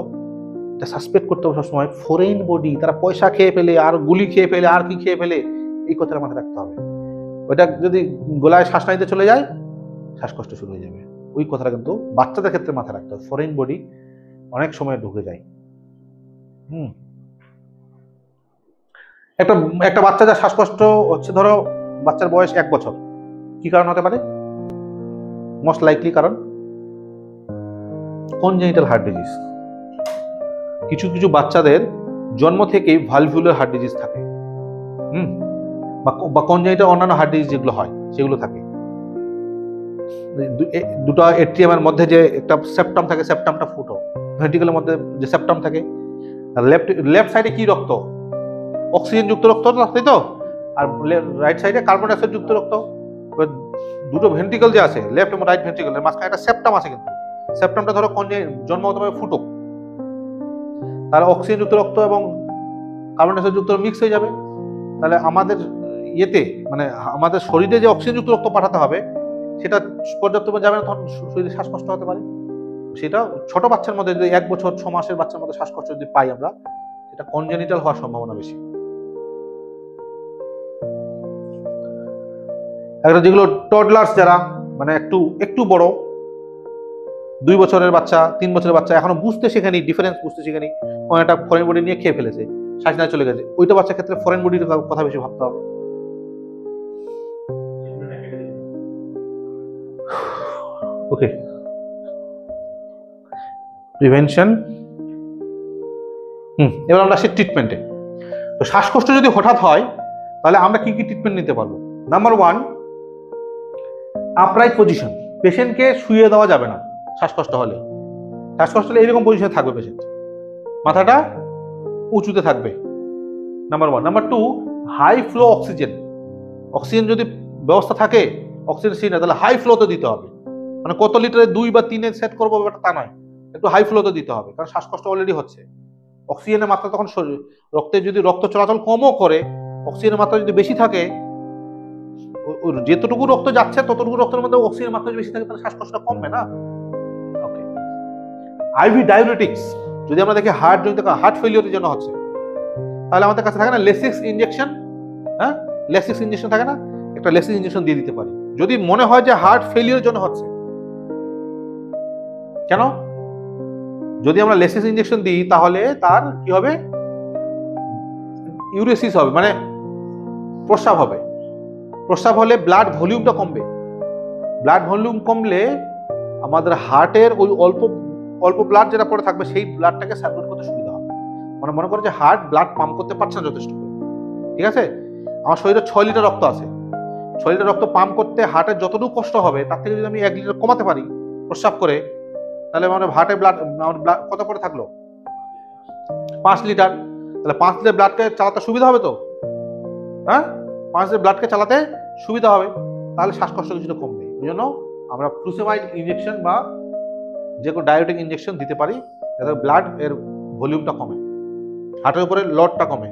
এটা সাসপেক্ট করতে হবে সবসময় ফরেন বডি, তারা পয়সা খেয়ে ফেলে, আর গুলি খেয়ে ফেলে, আর কি খেয়ে ফেলে, এই কথাটা মাথায় রাখতে হবে। ওইটা যদি গলায় শ্বাস নিতে চলে যায়, শ্বাসকষ্ট শুরু হয়ে যাবে। ওই কথাটা কিন্তু বাচ্চাদের ক্ষেত্রে মাথায় রাখতে হবে, ফরেন বডি অনেক সময় ঢুকে যায়। একটা বাচ্চা যার শ্বাসকষ্ট হচ্ছে, ধরো বাচ্চার বয়স 1 বছর, কি কারণ হতে পারে? মোস্ট লাইকলি কারণ কনজেনিটাল হার্ট ডিজিজ। কিছু কিছু বাচ্চাদের জন্ম থেকেই ভালভুলার হার্ট ডিজিজ থাকে, বা কনজেনিটাল অন্যান্য হার্ট ডিজিজ যেগুলো হয় সেগুলো থাকে। দুটো এট্রিয়াম এর মধ্যে যে একটা সেপ্টাম থাকে, সেপ্টামটা ফুটো, ভেন্ট্রিকলের মধ্যে যে সেপ্টাম থাকে, লেফট সাইডে কি রক্ত? অক্সিজেন যুক্ত রক্ত, তাই তো, আর রাইট সাইডে কার্বন ডাইঅক্সাইড যুক্ত রক্ত। দুটো ভেন্ট্রিকল যে আছে, লেফট এবং রাইট ভেন্ট্রিকলের মাঝখানে একটা সেপ্টাম আছে, কিন্তু সেপ্টামটা ধরো জন্মগতভাবে ফুটো, তাহলে অক্সিজেন যুক্ত রক্ত এবং কার্বন ডাইঅক্সাইড যুক্ত মিক্স হয়ে যাবে। তাহলে আমাদের মানে আমাদের শরীরে যে অক্সিজেন যুক্ত রক্ত পাঠাতে হবে সেটা পর্যাপ্ত যাবে না, তখন শরীরে শ্বাসকষ্ট হতে পারে। সেটা ছোট বাচ্চার মধ্যে, যদি 1 বছর 6 মাসের বাচ্চার মধ্যে শ্বাসকষ্ট যদি পাই আমরা, এটা কনজেনিটাল হওয়ার সম্ভাবনা বেশি। একটা যেগুলো টডলার্স, যারা মানে একটু বড়, 2 বছরের বাচ্চা, 3 বছরের বাচ্চা, এখনো বুঝতে শেখেনি, ডিফারেন্স বুঝতে শেখেনি, একটা ফরেন বডি নিয়ে খেয়ে ফেলেছে, শ্বাস না চলে গেছে, ওইটা বাচ্চার ক্ষেত্রে ফরেন বডির কথা বেশি ভাবতে হবে। ওকে, প্রিভেনশন। এবার আমরা আসি ট্রিটমেন্টে। তো শ্বাসকষ্ট যদি হঠাৎ হয়, তাহলে আমরা কি কি ট্রিটমেন্ট নিতে পারবো? Number 1, upright position. পেশেন্টকে শুয়ে দেওয়া যাবে না শ্বাসকষ্ট হলে এরকম পজিশনে থাকবে পেশেন্ট, মাথাটা উঁচুতে থাকবে, number 1। Number 2, high flow oxygen যদি ব্যবস্থা থাকে, অক্সিজেন সিলিন্ডার, তাহলে হাই ফ্লোতে দিতে হবে। মানে কত লিটারে 2 বা 3 সেট করবো ব্যাপারটা তা নয়, একটু হাই ফ্লোতে দিতে হবে, কারণ শ্বাসকষ্ট অলরেডি হচ্ছে। অক্সিজেনের মাত্রা তখন রক্তে যদি রক্ত চলাচল কমও করে, অক্সিজেনের মাত্রা যদি বেশি থাকে, যেতটুকু রক্ত যাচ্ছে ততটুকু রক্তের মধ্যে অক্সিজেনের মাত্রা বেশি থাকে, তাহলে শ্বাসকষ্টটা কমবে না। ওকে, আইভি ডায়াবেটিক্স যদি আমরা দেখি হার্ট ফেলিওরের জন্য হচ্ছে, তাহলে আমাদের কাছে থাকে না লেসিক্স ইনজেকশন, হ্যাঁ লেসিক্স ইনজেকশন থাকে না, একটা লেসিক্স ইনজেকশন দিয়ে দিতে পারি যদি মনে হয় যে হার্ট ফেলিওরের জন্য হচ্ছে। কেন? যদি আমরা লেসিক্স ইনজেকশন দিই তাহলে তার কি হবে, ইউরেসিস হবে, মানে প্রস্রাব হবে। প্রস্রাব হলে ব্লাড ভলিউমটা কমবে, ব্লাড ভলিউম কমলে আমাদের হার্টের ওই অল্প ব্লাড যেটা পড়ে থাকবে সেই ব্লাডটাকে সার্কুলেট করতে সুবিধা হবে। মানে মনে করো যে হার্ট ব্লাড পাম্প করতে পারছে না যথেষ্ট, ঠিক আছে, আমার শরীরে 6 লিটার রক্ত আছে, 6 লিটার রক্ত পাম্প করতে হার্টের যতটুকু কষ্ট হবে তার থেকে যদি আমি 1 লিটার কমাতে পারি প্রস্রাব করে, তাহলে মানে হার্টে ব্লাড কত পড়ে থাকলো, 5 লিটার। তাহলে 5 লিটার ব্লাডকে চালাতে সুবিধা হবে তো, হ্যাঁ 5 লিটার ব্লাডকে চালাতে সুবিধা হবে, তাহলে শ্বাসকষ্ট কিছুটা কমবে। এই জন্য আমরা ফ্লুসেমাইড ইনজেকশন বা যে কোনো ডায়োটিক ইনজেকশন দিতে পারি যাতে ব্লাড এর ভলিউমটা কমে, হার্টের উপরে লোডটা কমে।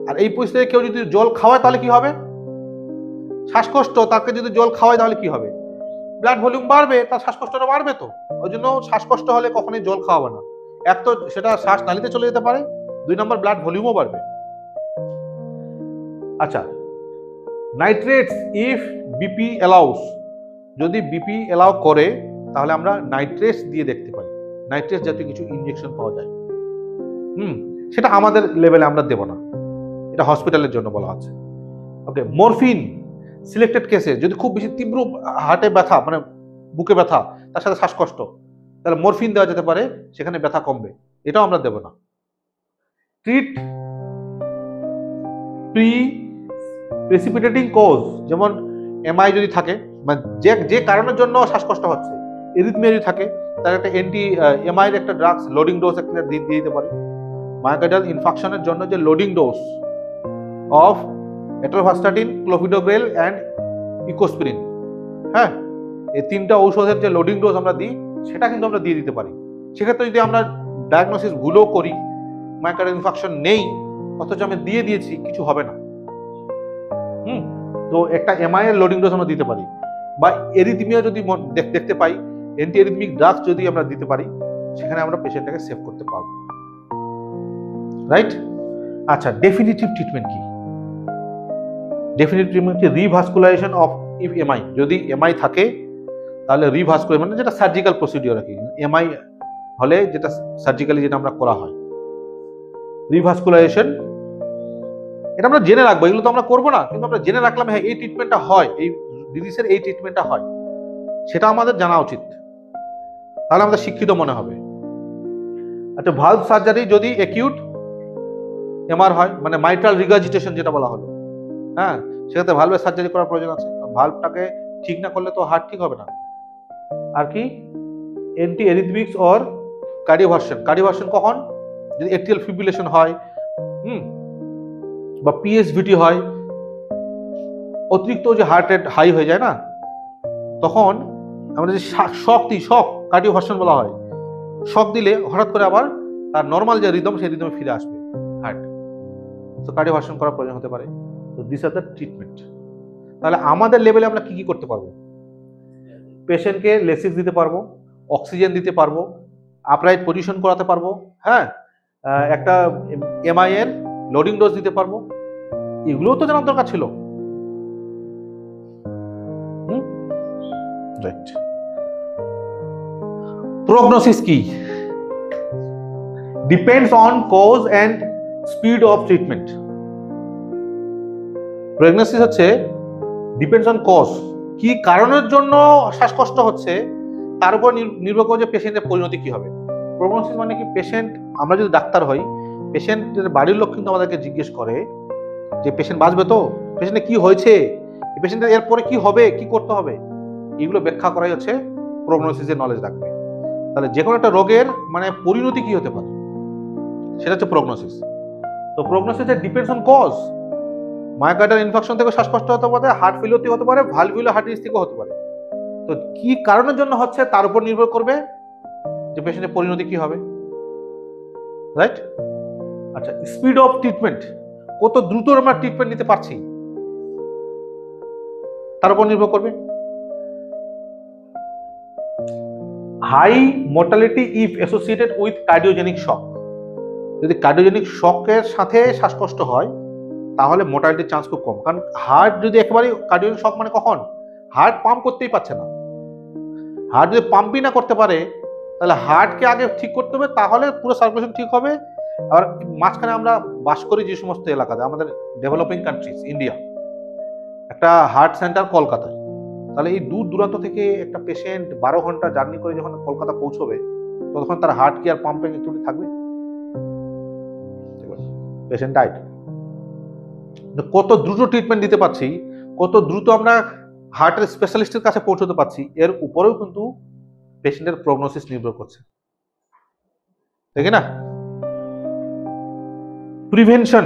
আর এই পরিস্থিতিতে কেউ যদি জল খাওয়ায় তাহলে কি হবে, শ্বাসকষ্ট, তাকে যদি জল খাওয়ায় তাহলে কি হবে, ব্লাড ভলিউম বাড়বে, তার শ্বাসকষ্টটা বাড়বে। তো ওই জন্য শ্বাসকষ্ট হলে কখনোই জল খাওয়াবে না, এক তো সেটা শ্বাস নালীতে চলে যেতে পারে, 2 নম্বর ব্লাড ভলিউমও বাড়বে। আচ্ছা, নাইট্রেটস ইফ বিপি অ্যালাউস, যদি বিপি অ্যালাউ করে তাহলে আমরা নাইট্রেটস দিয়ে দেখতে পাই, নাইট্রেটস জাতীয় কিছু ইনজেকশন পাওয়া যায়। সেটা আমাদের লেভেলে আমরা দেব না, এটা হসপিটালের জন্য বলা আছে। ওকে, মরফিন সিলেক্টেড কেসে যদি খুব বেশি তীব্র হার্টে ব্যথা, মানে বুকে ব্যথা তার সাথে শ্বাসকষ্ট, তাহলে মরফিন দেওয়া যেতে পারে, সেখানে ব্যথা কমবে, এটাও আমরা দেব না। ট্রিট প্রিসিপিটেটিং কজ, যেমন এমআই যদি থাকে, মানে যে কারণের জন্য শ্বাসকষ্ট হচ্ছে, এরিথমিয়া যদি থাকে, তার একটা এমআই এর একটা ড্রাগস লোডিং ডোজ একটা দিয়ে দিতে পারে। মায়োকার্ডিয়াল ইনফাকশনের জন্য যে loading dose of অ্যাট্রোভাস্টাটিন, ক্লোফিডোগ্রেল and Ecosprin, হ্যাঁ এই 3টা ঔষধের যে লোডিং ডোজ আমরা দিই সেটা কিন্তু আমরা দিয়ে দিতে পারি। সেক্ষেত্রে যদি আমরা ডায়াগনোসিস ভুলও করি, মায়োকার্ডিয়াল ইনফাকশন নেই অথচ আমি দিয়ে দিয়েছি, কিছু হবে না। তো একটা এমআই এর লোডিং ডোজ আমরা দিতে পারি, বা এরিথমিয়া যদি দেখতে পাই, অ্যান্টি এরিথমিক ড্রাগস যদি আমরা দিতে পারি, সেখানে আমরা পেশেন্টটাকে সেভ করতে পারবো, রাইট। আচ্ছা, ডেফিনিটিভ ট্রিটমেন্ট কি? ডেফিনিটিভ ট্রিটমেন্ট কি? রিভাস্কুলাইজেশন অফ ইফ এমআই, যদি এমআই থাকে তাহলে রিভাস্কুলার, মানে যেটা সার্জিক্যাল প্রসিডিওর আর কি, এমআই হলে যেটা সার্জিক্যালি যেটা আমরা করা হয়, রিভাস্কুলাইজেশন, এটা আমরা জেনে রাখবো, এগুলো তো আমরা করবো না, কিন্তু আমরা জেনে রাখলাম হ্যাঁ এই ট্রিটমেন্টটা হয়, এই ডিজিজের এই ট্রিটমেন্টটা হয়, সেটা আমাদের জানা উচিত, তাহলে আমাদের শিক্ষিত মনে হবে। আচ্ছা, ভালভ সার্জারি যদি অ্যাকিউট এমআর হয়, মানে মাইট্রাল রিগার্জিটেশন যেটা বলা হলো, হ্যাঁ সেক্ষেত্রে ভালভের সার্জারি করার প্রয়োজন আছে, ভালভটাকে ঠিক না করলে তো হার্ট ঠিক হবে না। আর কি, অ্যান্টি এরিথমিক্স অর কার্ডিওভার্সন কখন, যদি এট্রিয়াল ফিব্রিলেশন হয়, বা পিএসভিটি হয়, অতিরিক্ত যে হার্ট রেট হাই হয়ে যায় না, তখন আমরা যে শক কার্ডিওভার্সন বলা হয়, শক দিলে হঠাৎ করে আবার তার নর্মাল যে রিদম সেই রিদমে ফিরে আসবে হার্ট, তো কার্ডিওভার্সন করার প্রয়োজন হতে পারে। তো দিস আর দ্য ট্রিটমেন্ট। তাহলে আমাদের লেভেলে আমরা কি করতে পারবো? পেশেন্টকে লেসিক্স দিতে পারবো, অক্সিজেন দিতে পারবো, আপরাইট পজিশন করাতে পারবো, হ্যাঁ একটা এমআই এর লোডিং ডোজ দিতে পারবো, এগুলোও তো জানার দরকার ছিল। রাইট। প্রগনোসিস কি? Depends on cause and speed of treatment. Prognosis হচ্ছে ডিপেন্ডস অন কজ, কি কারণের জন্য শ্বাসকষ্ট হচ্ছে তার উপর নির্ভর করে যে পেশেন্টের পরিণতি কি হবে। প্রগনোসিস মানে কি, পেশেন্ট, আমরা যদি ডাক্তার হই, পেশেন্টের বাড়ির লোক কিন্তু আমাদেরকে জিজ্ঞেস করে যে পেশেন্ট বাঁচবে তো, পেশেন্টের কি হয়েছে, পেশেন্টের এরপরে কি হবে, কি করতে হবে, এগুলো ব্যাখ্যা করাই হচ্ছে প্রগনোসিসের নলেজ রাখবে। তাহলে যে কোনো একটা রোগের মানে পরিণতি কি হতে পারে সেটা হচ্ছে প্রগনোসিস। তো প্রগনোসিসের depends on cause. Myocardial infection থেকে শ্বাসকষ্ট হতে পারে, হার্ট ফেলিওর থেকে হতে পারে, ভালভুলার হার্ট ডিজিজ থেকে হতে পারে। তো কি কারণের জন্য হচ্ছে তার উপর নির্ভর করবে যে পেশেন্টের পরিণতি কি হবে, রাইট? আচ্ছা, স্পিড অফ ট্রিটমেন্ট, কত দ্রুত আমরা ট্রিটমেন্ট নিতে পারছি তার উপর নির্ভর করবে। High mortality if associated with cardiogenic shock. যদি কার্ডিওজেনিক শকের সাথে শ্বাসকষ্ট হয় তাহলে মোর্টালিটির চান্স খুব কম। কারণ হার্ট যদি একেবারে কার্ডিওজেনিক শক মানে কখন হার্ট পাম্প করতেই পারছে না, হার্ট যদি পাম্পই না করতে পারে তাহলে হার্টকে আগে ঠিক করতে হবে, তাহলে পুরো সার্কুলেশন ঠিক হবে। আর মাঝখানে আমরা বাস করি যে সমস্ত এলাকাতে, আমাদের ডেভেলপিং কান্ট্রিজ, ইন্ডিয়া, একটা হার্ট সেন্টার কলকাতায়, তাহলে এই দূর দূরান্ত থেকে একটা পেশেন্ট 12 ঘন্টা জার্নি করে যখন কলকাতা পৌঁছবে তখন তার হার্ট কি আর পাম্পিং একটু থাকবে? Patient died. কত দ্রুত ট্রিটমেন্ট দিতে পারছি, কত দ্রুত আমরা হার্টের স্পেশালিস্টের কাছে পৌঁছতে পারছি, এর উপরেও কিন্তু পেশেন্টের প্রগনোসিস নির্ভর করছে, ঠিক না? Prevention,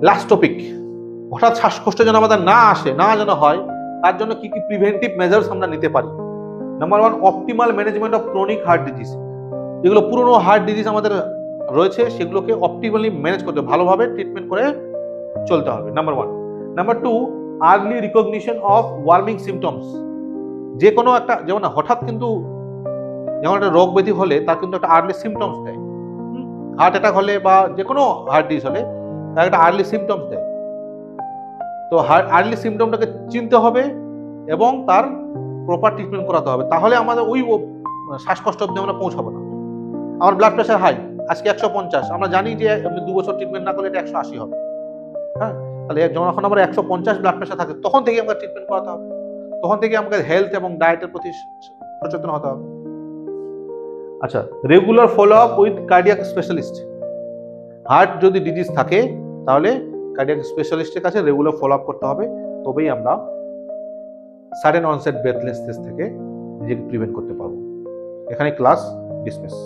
last topic. হঠাৎ শ্বাসকষ্ট যেন আমাদের না আসে, না যেন হয়, তার জন্য কি কি প্রিভেন্টিভ মেজার্স আমরা নিতে পারি। Number 1, optimal management of chronic heart disease. যেগুলো পুরনো হার্ট ডিজিজ আমাদের রয়েছে সেগুলোকে অপটিমালি ম্যানেজ করতে, ভালোভাবে ট্রিটমেন্ট করে চলতে হবে, number 1। Number 2, early recognition of warming symptoms. যে কোনো একটা, যেমন হঠাৎ কিন্তু যেমন একটা রোগ ব্যাধি হলে তার কিন্তু একটা আর্লি সিমটমস দেয়, হার্ট অ্যাটাক হলে বা যে কোনো হার্ট ডিজিজ হলে তার একটা আর্লি সিমটমস দেয়। তো আর্লি সিমটমটাকে চিনতে হবে এবং তার প্রপার ট্রিটমেন্ট করাতে হবে, তাহলে আমাদের ওই শ্বাসকষ্ট অবধি আমরা পৌঁছাবো না। আমার ব্লাড প্রেশার হাই, আজকে 150, আমরা জানি যে 2 বছর ট্রিটমেন্ট না করলে এটা 180 হবে। হ্যাঁ, তাহলে যখন আমার 150 ব্লাড প্রেশার থাকে তখন থেকে আমাকে ট্রিটমেন্ট করাতে হবে, তখন থেকে আমাকে হেলথ এবং ডায়েটের প্রতি সচেতন হতে হবে। আচ্ছা, regular follow up with cardiac specialist. Heart যদি ডিজিজ থাকে তাহলে কার্ডিয়াক স্পেশালিস্টের কাছে রেগুলার ফলো আপ করতে হবে, তবেই আমরা সাডেন অনসেট ব্রেথলেসনেস থেকে নিজেকে প্রিভেন্ট করতে পারবো। এখানে ক্লাস ডিসমিস।